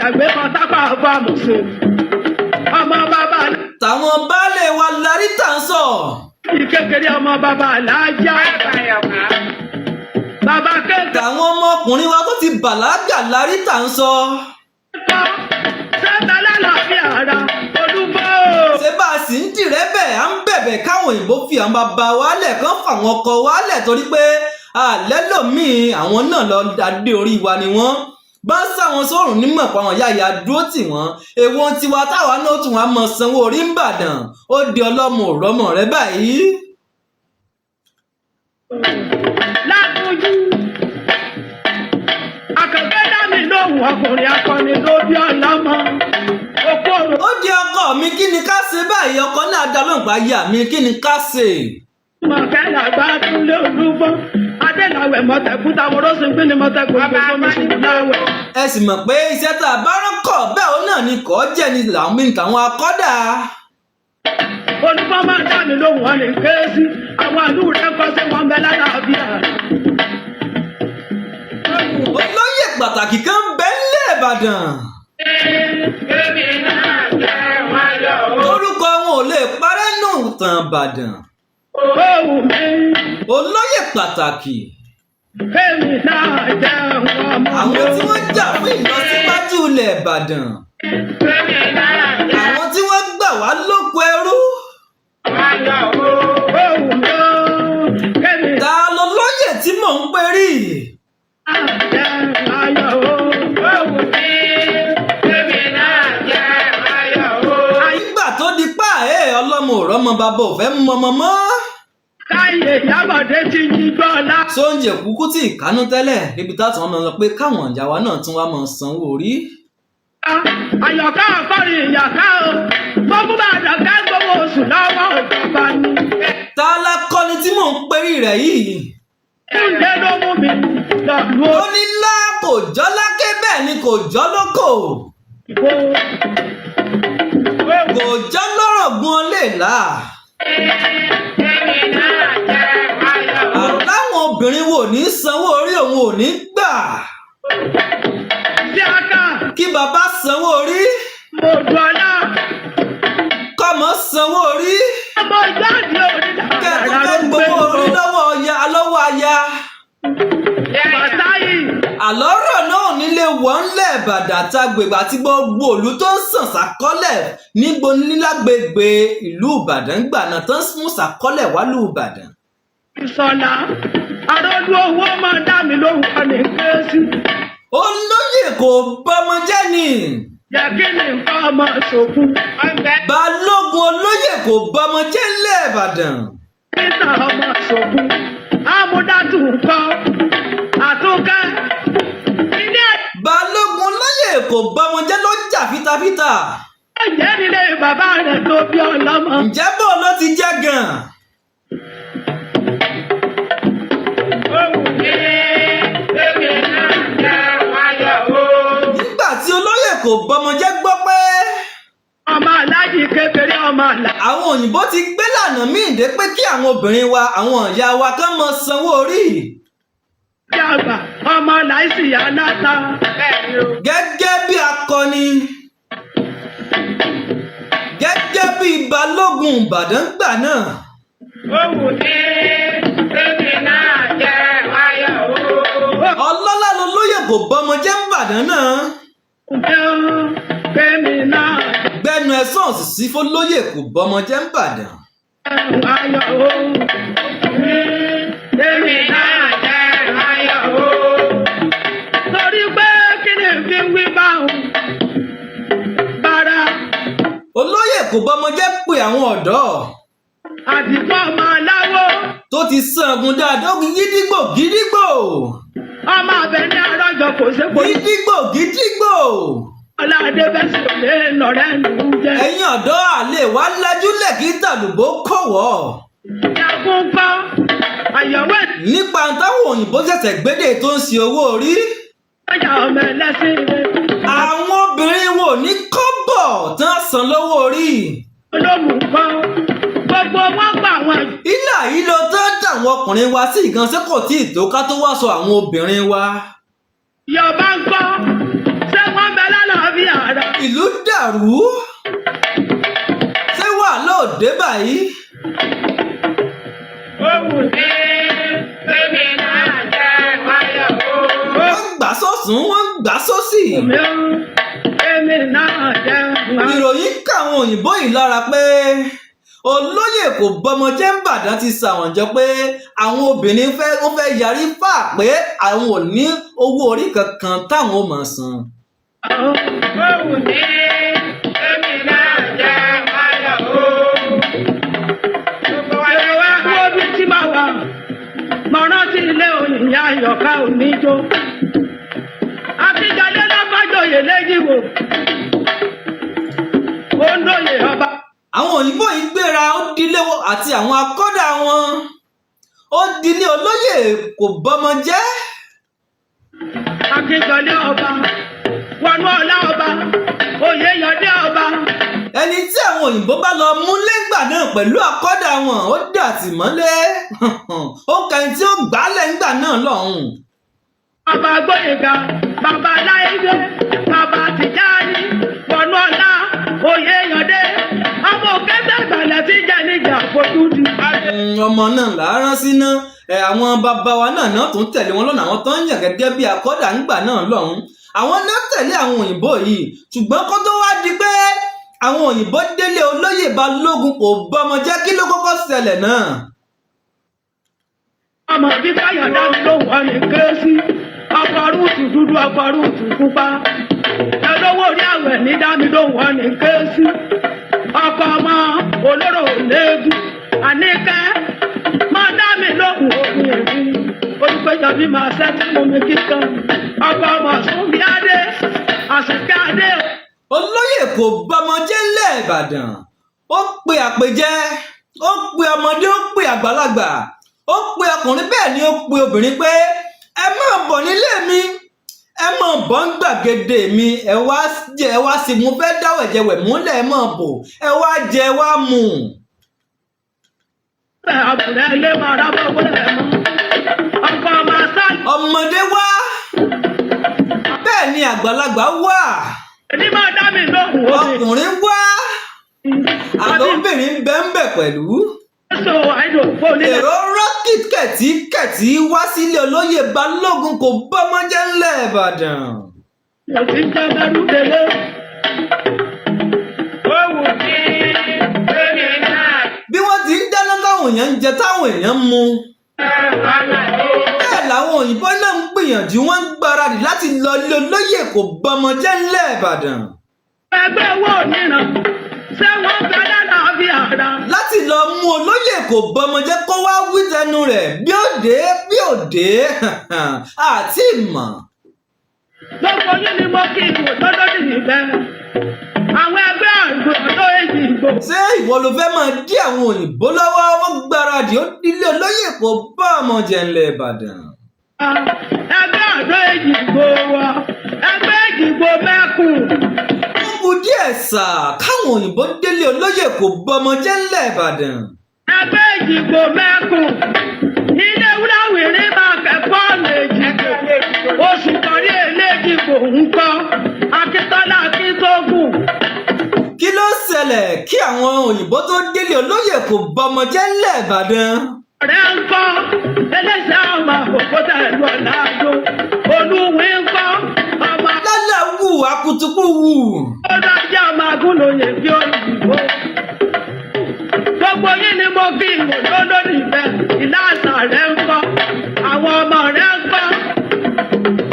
ẹgbẹ́ pátápá bá mọ̀ sí ọmọ bàbá. tàwọn baálé wa larí tà ń sọ. ìkékeré ọmọ bàbá alájà. bàbá kékeré. tàwọn ọmọkùnrin wa tó ti bàlágà larí tà ń sọ. sẹ́ta lálàáfíà ara olúbó. ṣé bá a sì ń dìrẹ́ bẹ̀ à ń bẹ̀bẹ̀ káwọn òyìnbó fi àwọn bàbá wálẹ̀ kán fàwọn ọkọ wálẹ̀ torí pé àlẹ́ lòmíì àwọn náà lọ adé orí wa ni wọ́n bá ń sáwọn sóòrùn nímọ̀ pa àwọn yáya dúró tì wọ́n èwo tiwa táwa náà tún wá mọ sanwó orí ń bàdàn ó di ọlọ́mọ òrọ́mọ rẹ báyìí. látọjú akẹgbẹ́ dámì lóhùn ọkùnrin akọni ló bí ọlọ́mọ òkú òrò. ó di ọkọ mi kí ni ká ṣe báyìí ọkọ náà dá lóhùn pa ayé mi kí ni ká ṣe. mọ̀kẹ́lá bá túnlé olúbọ adéláwẹ̀ mọ̀tẹ́kù táwọn olóṣèlú gbé ní mọ̀tẹ́kù gbogbo mọ̀tẹ́kù. ẹ sì mọ̀ pé iṣẹ́ tá a bá rán kọ̀ bẹ́ẹ̀ ó náà ni kò jẹ́ ni làwọn ìtàwọn akọ́dà. olùkọ́ máa dá mi lóhùn wọn ní kéésì àwọn àlù rẹ̀ kọ́ sí wọn bẹ lálàáfíà. olóyè pàtàkì kan bẹ nílẹ̀ Ìbàdàn. orúkọ wọn ò lè parẹ́ nù tàn Ìbàdàn. olóyè pàtàkì. èmi náà jẹ́ ọmọ. àwọn tí wọ́n jà fún ìlọsíwájú ilẹ̀ Ìbàdàn. àwọn tí wọ́n gbà wá lóko ẹrú. ta ló lóyè tí mò ń perí. mọmọ bàbá ò fẹ́ mọmọ mọ́. káyé Ìyábọ̀dé ti jí gbọ́lá. sóúnjẹ kúkú tí ìkánú tẹ́lẹ̀ níbi táwọn ọmọ lọ pé káwọn ìyá wa náà tún wá mọ sanwó orí. àyọ̀ká àkọ́rin ìyàká o gbogbo àdàkà gbowó oṣù lọ́wọ́ ìjọba ni. ta la kọ́ni tí mò ń perí rẹ̀ yìí. oúnjẹ ló mú mi lọ́lú ó ní lá kò jọ́ lákè bẹ́ẹ̀ ni kò jọ́ lóko. kò jọ́ lọ́rọ̀ gun lè là. àláwọn obìnrin wo ní sanwó orí òun ò ní gbà. kí bàbá sanwó orí. mo dọ́là. kọ́mọ sanwó orí. ọmọ ìjáde orí kẹ́kọ̀ọ́ tó gbowó orí lọ́wọ́ aya. bàtáyì. àlọ́rọ̀ náà nílé wọ́n lẹ̀ Ìbàdàn àtàgbègbè àti gbogbo òlú tó ń sàn sàkọ́lẹ̀ níbo nílágbègbè ìlú Ìbàdàn gbà náà tó ń mú sàkọ́lẹ̀ wálú Ìbàdàn. ìsọ̀lá àròdú owó máa dá mi lórúkọ ní kéésì. olóyè kò bọmọ jẹ́ ni. jẹ́ kí ni nǹkan ọmọ ṣòfin. balógun olóyè kò bọmọ jẹ́ ńlẹ̀ Ìbàdàn. nígbà ọmọ ṣòfin amúdátù nǹkan àtúnkẹ́. balógun olóyè kò bọmọ jẹ́ ló jà fitafita. ǹjẹ́ nílé bàbá rẹ̀ tó bí ọlọ́mọ. ǹjẹ́ bó ló ti jẹ́ gan-an. nígbà tí olóyè kò bọmọ jẹ́ gbọ́ pé. ọmọ aláàjì kékeré ọmọ àlà. àwọn òyìnbó ti gbé lànà míì dé pé kí àwọn obìnrin wa àwọn ìyá wa kán mọ sanwó orí. bí àgbà ọmọ láìsí aláta. gẹ́gẹ́ bí akọni. gẹ́gẹ́ bí balógun Ìbàdàn gbà náà. ọlọ́lá lolóyè kò bọmọ jẹ́ ńbàdàn náà. gbẹnu ẹ̀sán òsì fọlóyè kò bọmọ jẹ́ ńbàdàn. torí pé kí ni fi wí báwọn bára. olóyè kò bọmọ jẹ́ pé àwọn ọ̀dọ́. àdìpọ̀ ọmọ aláwọ̀. tó ti sangun dáadáa ó gídígbò gídígbò. ọmọ abẹ ní arọ́jọ kò ṣe kò. gídígbò. ọlọ́dẹ bẹ́ẹ̀ sì lè lọ́rẹ́ nù jẹ́. ẹ̀yin ọ̀dọ́ àlè wá lájúlẹ̀ kí tàlùbó kọ̀wọ́. ìyàgùn kan àyẹ̀wò. nípa táwọn òyìnbó ṣẹ̀ṣẹ̀ gbédè tó ń ṣe owó orí. ọjà ọmọ ẹlẹ́sìn rẹ̀. àwọn obìnrin wo ní kọ́bọ̀ tán san lówó orí. olómùkọ́ gbogbo wọn gbà wọn. ilà yìí ló tán dàwọn ọkùnrin wa sí ìgànsẹ́ kò tí ì tó ká tó wá sọ àwọn obìnrin wa. yọba ń gbọ́ ṣé wọ́n bẹ lálàáfíà ara. ìlú dàrú. ṣé wàhálà ò dé báyìí. Ohun ní tèmi náà jẹ́ wáyọ̀ o. wọ́n gbà sọ́sùn wọ́n gbà sósì. èmi náà jẹ́ wáyọ̀. ìròyìn káwọn òyìnbó yìí lára pé olóyè kò bọmọ jẹ́ ńbàdàn ti sàwọn jọ pé àwọn obìnrin wọ́n fẹ́ yarí fà pé àwọn ò ní owó orí kankan táwọn ò mọ̀ san. Ohun ní tèmi náà jẹ́ wáyọ̀ o. ìrọ̀wẹ́ wo bí tí máa wà mọ̀ rántí ilé òyìnbó àyọ̀ká oníjó. àtijọ́lé lọ́kọ́jọ́yè lẹ́yìn wò ó ń lóye ọba. àwọn òyìnbó yìí gbéra ó dilé àti àwọn akọ́dà wọn ó dilé olóyè kò bọmọ jẹ́. akíkanlé ọba wọnú ọlá ọba oyè yọdé ọba. ẹni tí àwọn òyìnbó bá lọ mú lẹ́gbà náà pẹ̀lú akọ́dà wọn ó dà tì mọ́lé ó kẹ́yìn tí ó gbálẹ̀ ńgbà náà lọ́hùn. bàbá gbóyèga bàbá láyé bàbá tìjáni wọnú ọlá oyè yọdé ọmọ òkèdè ìgbàlẹ̀ tí jẹ́ níjà fojú di. ọmọ náà làárán síná àwọn bàbá wa náà tún tẹ̀lé wọn lọ́nà àwọn tó ń yàn gẹ́gẹ́ bí akọ́dà ńgbà náà lọ́hùn àwọn náà tẹ̀lé àwọn òyìnbó yìí ṣùgbọ́n kó tó wá di pé àwọn òyìnbó délé olóyè balógun kò bọmọ jẹ́ kí ló kọ́kọ́ ṣẹlẹ̀ náà. ọmọ bíbá yọ̀dá mi ló wọ ní kéésì ọkọ̀ rúùtù dúdú ọkọ̀ rúùtù pupa olówó orí àwẹ̀ ní dá mi ló wọ ní kéésì ọkọ ọmọ olóró léegun àníkẹ́ máa dá mi lóhùn òkun èmi olùpẹ̀jọ bí máa ṣẹ́tí mú mi kíkan ọkọ ọmọ súnbí adé àṣìkẹ́ adé. olóyè kò bọmọjẹ́ ńlẹ̀ ìbàdàn ó pe àpèjẹ ó pe ọmọdé ó pe àgbàlagbà ó pe ọkùnrin bẹ́ẹ̀ ni ó pe obìnrin pé ẹ máa bọ̀ nílé mi ẹ máa bọ̀ ń gbàgede mi ẹ wá jẹ ẹ wá sí mo fẹ́ dáwọ̀ ẹ̀jẹ̀ wẹ̀ múlẹ̀ ẹ máa bọ̀ ẹ wá jẹ ẹ wá mu. àbùrẹ́ ilé máa rábọ̀ wọlé mọ́ ọkọ ọmọ sáà. ọmọdé wá bẹ́ẹ̀ ni àgbàlagbà wá èmi máa dá mi lóhùn òbí. ọkùnrin wá àtọ́bìnrin bẹ́ńbẹ̀ pẹ̀lú. èrò rocket kẹ̀tíkẹ̀tí wá sílé olóyè balógun kò bọ́mọjẹ́ ńlẹ̀ ìbàdàn. òfin jẹ́ bẹ́rù délé. bí wọ́n ti ń dáná táwọn èèyàn ń jẹ táwọn èèyàn ń mu. bẹ́ẹ̀ làwọn òyìnbó náà ń gbìyànjú wọ́n ń gbáradì láti lọ ilé olóyè kò bọ́mọjẹ́ ńlẹ̀ ìbàdàn. ẹgbẹ́ owó níran ṣé wọ́n fẹ́ dáná bí àdá. láti lọ mú olóyè kò bọ́mọjẹ́ kó wá wí tẹnu rẹ̀ bí ó dé àti ìmọ̀. gbogbo yín ni mo kí ìwò lọ́dọ́dì níbẹ̀. àwọn ẹgbẹ́ àgbò ọ̀dọ́ èyí ìgbò. ṣé ìwọ ló fẹ́ máa dí àwọn òyìnbó lọ́wọ́ wọ́n gbáradì ó ilé olóyè kò bọ́mọjẹ́ ńlẹ̀ ìbàdàn. ẹgbẹ́ àgbò èyí ìgbò wa ẹgbẹ́ ìgbò mẹ́kùn. ó kù díẹ̀ sà káwọn òyìnbó délé olóyè kò bọ́mọjẹ́ ńlẹ̀ ìbàdàn. ẹgbẹ́ ìgbò mẹ́kùn. ilé wúláwìrì máa kẹ́kọ̀ọ́ méjì. oṣù kọrí eléjì kò ń kọ́. akíntọ́lá akíntógùn. kí ló ṣẹlẹ̀ kí àwọn òyìnbó tó délé olóyè kò bọ́mọjẹ́ ńlẹ̀ ìbàdàn. ọ̀rẹ́ ń kọ́ ẹlẹ́sẹ̀ ọmọ òkúta ìlú ọ̀làdó olúwìn ń kọ́ ọmọ. lálẹ́ wù akutuku wù. ó dájọ́ ọmọ agúnlóye bí olùdìbò. gbogbo yín ni mo kí ìwò lórí ìfẹ́ ìlà àṣà rẹ̀ ń kọ́ àwọn ọmọ rẹ̀ ń kọ́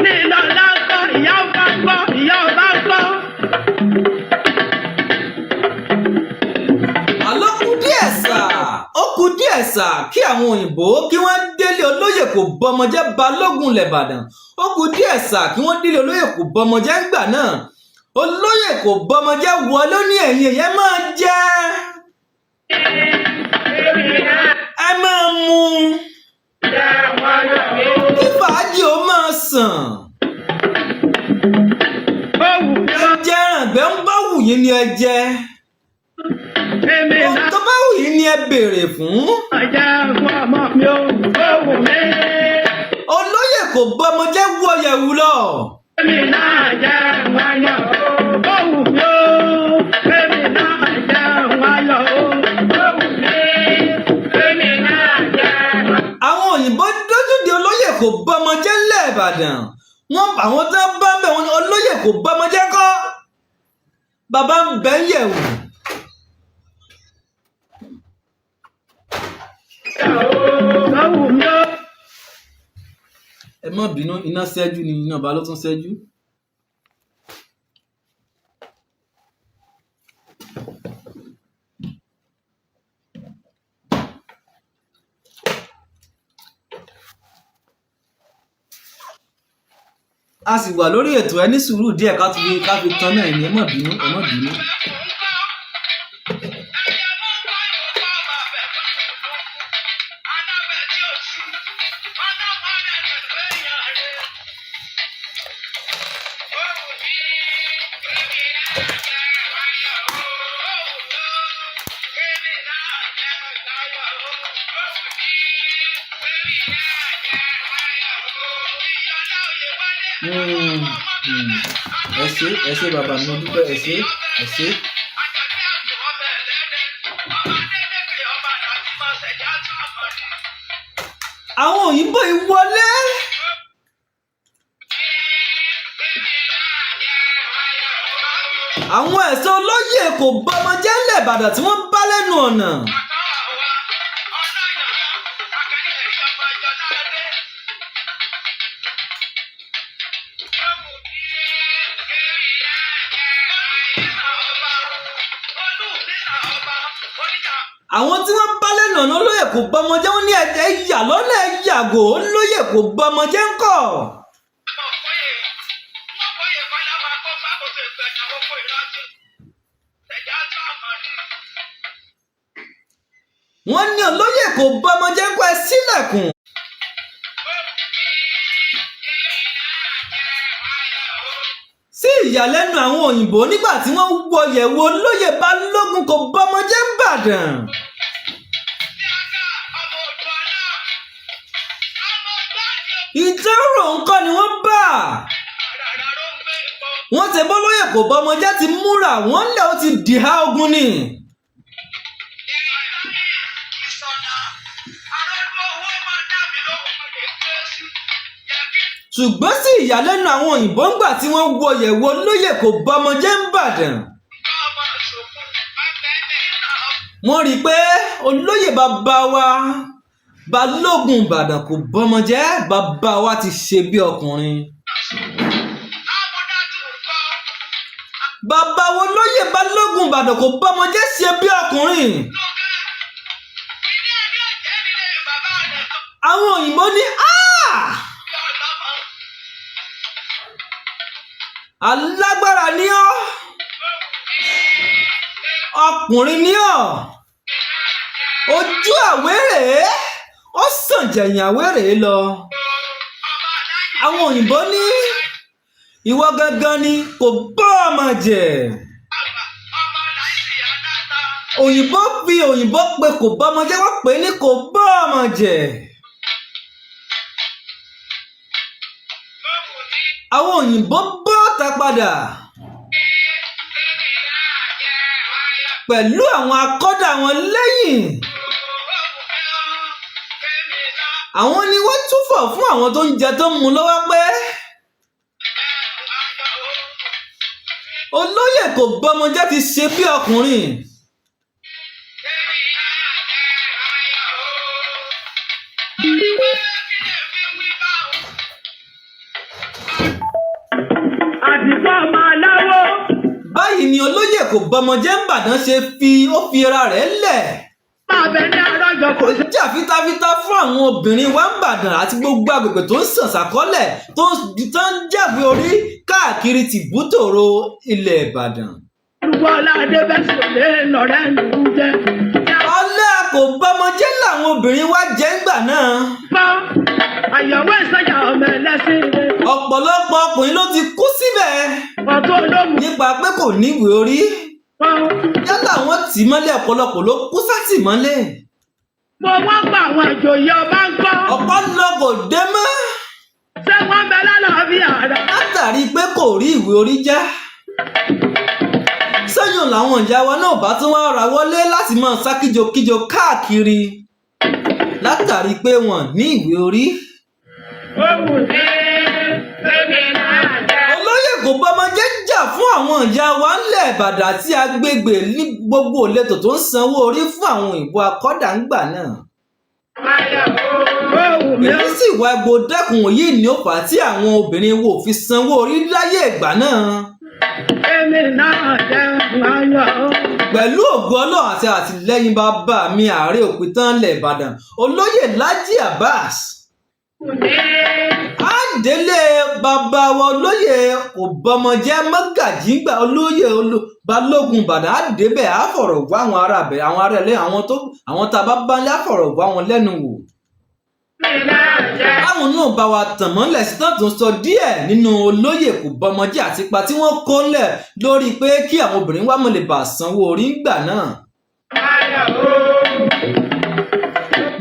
ní ìlọ́lá ń kọ́ ìyá ọba ń kọ́ ìyá ọba ń kọ́. àlọ́ kù díẹ̀ sà ó kù díẹ̀ sà kí àwọn òyìnbó kí wọ́n délé olóyè kò bọ́mọjẹ́ balógun lẹ̀bàdàn ó kù díẹ̀ sà kí wọ́n délé olóyè kò bọ́mọjẹ́ ńgbà náà olóyè kò bọ́mọjẹ́ wọlé ní ẹ̀yìn ẹ̀yẹ́ máa jẹ́ ẹ máa mu kí fàájì ó máa sàn ẹ jẹ́ ẹ̀ràngbẹ́ ń bá wù yín ni ẹ jẹ́ ohun tó bá wù yín ni ẹ béèrè fún. olóyè kò bọ́mọjẹ́ wọ yẹ̀wù lọ. èmi náà jẹ́ wáyọ̀ ó wù mí ó èmi náà jẹ́ wáyọ̀ ó wù mí èmi náà jẹ́. àwọn òyìnbó dójú di olóyè kò bọ́mọjẹ́ ńlẹ̀ ìbàdàn wọ́n àwọn tó bá ń bẹ̀ wọ́n ní olóyè kò bọ́mọjẹ́ kọ́ bàbá ń bẹ̀ ń yẹ̀wù. ẹ má bínú iná ṣẹ́jú ni iná bá ló tún ṣẹ́jú. a sì wà lórí ètò ẹ ní sùúrù díẹ̀ ká fi tán náà ẹni ẹ má bínú ẹ má bínú. ẹ ṣé bàbá mi dúpẹ́ ẹ ṣé. àwọn òyìnbó yìí wọlé. àwọn ẹ̀ṣọ́ olóyè kò bọ́mọjẹ́ ńlẹ̀ ìbàdàn tí wọ́n bá lẹ́nu ọ̀nà. àwọn tí wọ́n bá lẹ́nu ọ̀nà olóyè kò bọ́mọ jẹ́ wọ́n ní ẹ yà lọ́nà ẹ yàgò olóyè kò bọ́mọ jẹ́ ńkọ́. wọ́n ní olóyè kò bọ́mọ jẹ́ ńkọ́ ẹ sílẹ̀kùn. sí ìyàlẹ́nu àwọn òyìnbó nígbà tí wọ́n wọ yẹ̀wò olóyè Balógun kò bọ́mọ jẹ́ ńbàdàn. ìjọ́rò ńkọ́ ni wọ́n bá. wọ́n ti bọ́ lóyè kò bọ́mọ jẹ́ ti múra wọ́n lẹ̀ ó ti dìhà ogun ni. ṣùgbọ́n sí ìyàlẹ́nu àwọn òyìnbó ńgbà tí wọ́n wọ yẹ̀wò olóyè kò bọ́mọ jẹ́ ńbàdàn. wọ́n rí i pé olóyè bàbá wa Balógun Ìbàdàn kò bọ́mọ jẹ́ bàbá wa ti ṣe bí ọkùnrin. bàbá wo olóyè Balógun Ìbàdàn kò bọ́mọ jẹ́ ṣe bí ọkùnrin. àwọn òyìnbó ní alágbára ni ọ́ ọkùnrin ni ọ́ ojú àwérè ó sàn jẹ̀yìn àwérè lọ. àwọn òyìnbó ní ìwọ gangan ni kò bọ́ ọmọ jẹ. òyìnbó fi òyìnbó pé kò bọ́ ọmọ jẹ wọ́n pè ní kò bọ́ ọmọ jẹ. àwọn òyìnbó bọ́ta padà pẹ̀lú àwọn akọ́dà wọn lẹ́yìn. àwọn ni wọ́n túfọ̀ fún àwọn tó ń jẹ tó ń mu lọ́wọ́ pé olóyè kò bọ́mọ jẹ́ ti ṣe bí ọkùnrin. àdìgbò máa láwó. báyìí ni olóyè kò bọ́mọ jẹ́ ńbàdàn ṣe ó fi ara rẹ̀ lẹ̀. máa bẹ ní arájọ kò sí. jà fitafita fún àwọn obìnrin wa ńbàdàn àti gbogbo agbègbè tó ń sàn sàkọ́lẹ̀ tó ń jàgbé orí káàkiri tìbútòrò ilẹ̀ Ìbàdàn. olùwọlá adébẹ́sọ̀lẹ̀ lọ́rẹ́ nìlú jẹ́. ọlá kò bọ́mọ jẹ́ làwọn obìnrin wa jẹ́ ńgbà náà. àyẹ̀wò ìsọjà ọmọ ẹlẹ́sìn rẹ̀. ọ̀pọ̀lọpọ̀ ọkùnrin ló ti kú síbẹ̀. ọ̀tún olóhùn. nípa pé kò níwèé orí. yálà wọn tì í mọ́lẹ̀ ọ̀pọ̀lọpọ̀ ló kú sátìmọ́lé. mo wá pa àwọn ìjòyè ọba ń kọ́. ọ̀pọ̀lọpọ̀ dé mọ́. ṣé wọ́n bẹ lálàáfíà rẹ̀. látàrí pé kò rí ìwé orí já. sẹ́yìn làwọn ìyá wa náà bá tún wá ra wọlé láti máa sá kíjokíjo káàkiri látàrí pé wọ́n ní ìwé orí. olóyè kò bọ́mọ jẹ́ jà fún àwọn ìyá wa ńlẹ̀ Ìbàdàn àti agbègbè ní gbogbo ìletò tó ń sanwó orí fún àwọn òyìnbó akọ́dà ńgbà náà. èyí sì wá egbò dẹ́kun yìí ní ó fà á tí àwọn obìnrin wo fi sanwó orí láyé ìgbà náà. èmi náà jẹ́ ayọ̀. pẹ̀lú ògo Ọlọ́run àti àtìlẹ́yìn bàbá mi ààrẹ òpìtàn ilẹ̀ Ìbàdàn olóyè Lájí Abbas. àdélé bàbá wa olóyè kò bọ́mọ jẹ́ mọ́gàjí gbà olóyè Balógun Ìbàdàn àdébẹ̀ àfọ̀rọ̀ wá àwọn ará abẹ àwọn ará ilé àwọn tá a bá bá lé àfọ̀rọ̀ wá wọn lẹ́nu wò. àwọn náà bá wa tàn mọ́lẹ̀ sí tán tó ń sọ díẹ̀ nínú olóyè kò bọ́mọ jẹ́ àti ipa tí wọ́n kó lẹ̀ lórí pé kí àwọn obìnrin wá mọ̀ lè bà sanwó orí ńgbà náà.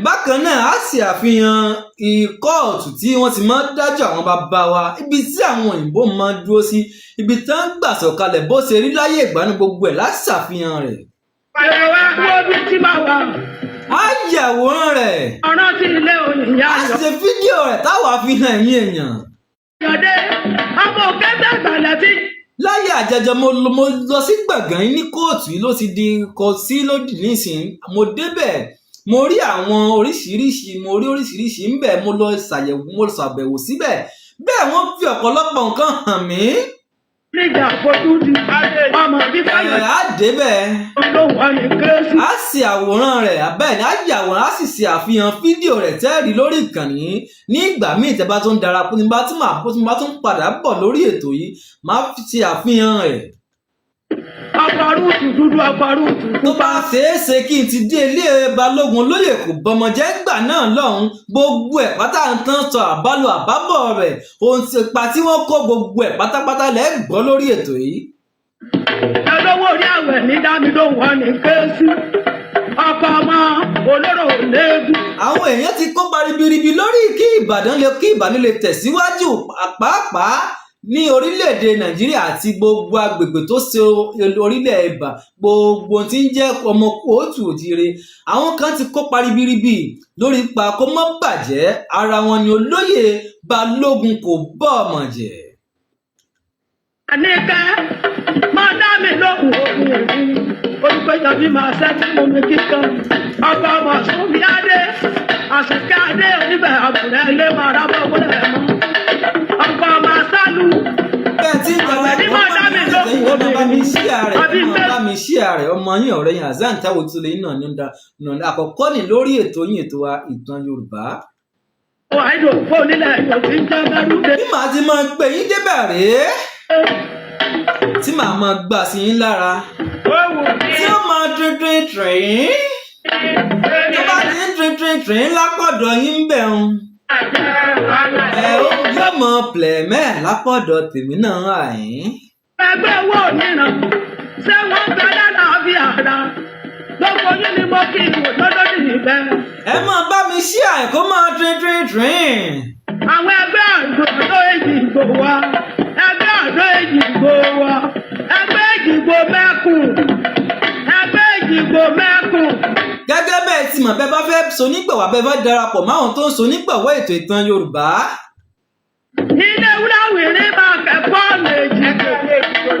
bákan náà a sì àfihàn kóòtù tí wọ́n ti máa ń dájọ́ àwọn bàbá wa ibi tí àwọn òyìnbó máa ń dúró sí ibi tí wọ́n gbà sọ̀kalẹ̀ bó ṣe rí láyé ìgbàanú gbogbo ẹ̀ láti ṣàfihàn rẹ̀. àyẹ̀wò ẹ̀kọ́ bí tí máa wà. a yàwòrán rẹ̀. ọ̀rọ̀ tí ilé òyìnbó. a ṣe fídíò rẹ̀ táwa fi hàn ẹ̀yin èèyàn. ìyọ̀dé ọmọ òkèdè ìgbàlẹ̀ tí. láyé àjẹjọ mo lọ sí gbọ̀ngàn yìí ní kóòtù yìí ló ti di kò sí lódì nísìnyí mo débẹ̀ mo rí àwọn oríṣiríṣi ńbẹ̀ mo lọ ṣàbẹ̀wò síbẹ̀ bẹ́ẹ̀ wọ́n fi ọ̀pọ̀lọpọ̀ nǹkan hàn mí. níjà fojú di ọmọ bí fáyọ̀ á débẹ̀ ló wọ́n ní kérésì. á ṣe àwòrán rẹ̀ abẹ́ẹ̀ ni á yà àwòrán á sì ṣe àfihàn fídíò rẹ̀ tẹ́ẹ̀rí lórí ìkànnì ní ìgbà míì tẹ́ bá tún darapọ̀ nígbà tí màá tún padà bọ̀ lórí ètò yìí máa ṣe àfihàn rẹ̀. ọkọ̀ rúùtù dúdú ọkọ̀ rúùtù tó bá ṣeé ṣe kí n ti dé ilé balógun olóyè kò bọmọjẹ́ gbà náà lọ́hùn gbogbo ẹ̀ pátá ń tán sọ àbálò àbábọ̀ rẹ̀ ohun tí ipa tí wọ́n kó gbogbo ẹ̀ pátápátá lẹ́ gbọ́ lórí ètò yìí. olówó orí àwẹ̀ ní dámi ló wọ́n ní kérésì ọkọ̀ ọmọ olóró léegun. àwọn èèyàn ti kópa ribiribi lórí kí Ìbàdàn lè tẹ̀síwájú pàápàá ní orílẹ̀-èdè Nàìjíríà àti gbogbo agbègbè tó ṣe orílẹ̀ ẹ̀bà gbogbo tí ń jẹ́ ọmọ kóòtù òjire àwọn kan ti kópa ribiribi lórí ipa kó má bàjẹ́ ara wọn ni olóyè Balógun kò bọ́ ọmọ jẹ́. àníkẹ́ máa dá mi lóhùn òun èmi olùpẹ̀jọ bí máa ṣẹ́jú omi kíkan ọkọ̀ ọmọ sómi adé àṣìkẹ́ adé oníbẹ̀ àbùrẹ́ ilé máa rábọ̀ wọlé mọ́ ọkọ̀ ọmọ sálù. bẹ́ẹ̀ tí ń tọ́lá ọmọ bá mi ṣíà rẹ̀ ọmọ yín ọ̀rẹ́ yín Hasan Taiwo Tule náà ní àkọ́kọ́ ní lórí ètò yín ètò wa ìtàn Yorùbá. àìdò fún onílẹ̀ èdè tí ń jẹ́ mẹ́rùndé. bí màá ti máa gbé yín débẹ̀ rèé tí màá máa gbà sí yín lára tí ó máa dúndún tìrín tó bá ti ń dúndún tìrín lápọ̀dọ̀ yín ń bẹ̀ ń yóò mọ plẹ̀mẹ́ lápọ̀dọ̀ tèmi náà àyín. ẹgbẹ́ owó mìíràn ṣé wọ́n fẹ́ dáná bí àrà lọ́pọ̀ yín ni mo kí ìwò lọ́dọ̀ nìbẹ̀. ẹ máa bá mi ṣí àìkó máa tìrín. àwọn ẹgbẹ́ àdó Èjìgbò wa ẹgbẹ́ àdó Èjìgbò wa ẹgbẹ́ Èjìgbò mẹ́kùn ẹgbẹ́ Èjìgbò mẹ́kùn. gẹ́gẹ́ bẹ́ẹ̀ tí mọ̀ bẹ́ẹ̀ bá fẹ́ sonígbọ̀wọ́ bẹ́ẹ̀ bá darapọ̀ máwọn tó ń sonígbọ̀wọ́ ètò ìtàn Yorùbá. ilé wúláwìrì máa kẹ́kọ̀ọ́ Èjìgbò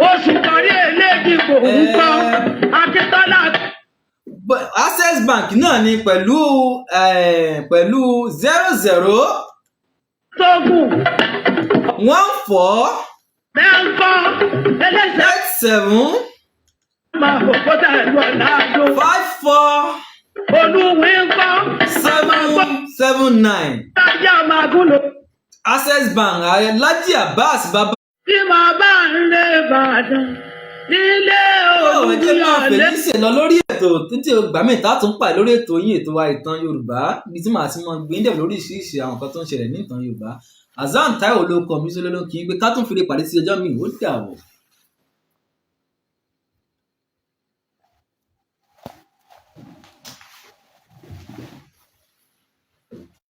oṣù kọrí Èjìgbò ń kọ́ Akíntọ́lá. Access Bank náà ni pẹ̀lú 00 tógùn 14 mẹ́ńkọ́ ẹlẹ́sẹ̀ 87 máa kó kóta ẹ̀lú ọ̀la àjò 54 olúwi ń kọ́ 779. tájà máa gúnlò. Access Bank Alhaji Abbas bàbá. bí màá bá ń lé Ìbàdàn ilé Olúyọ̀lé. èyí ṣe lọ lórí ètò títí ìgbà míì tá a tún pàdé lórí ètò yín ètò wa ìtàn Yorùbá ibi tí màá ti mọ gbé dẹ̀ lóríṣiríṣi àwọn nǹkan tó ń ṣẹlẹ̀ ní ìtàn Yorùbá. Hasan Taiwo ló kọ mí sólé ló kì í gbé ká tún fi lè pàdé sí ọjọ́ mi ò dà wọ̀.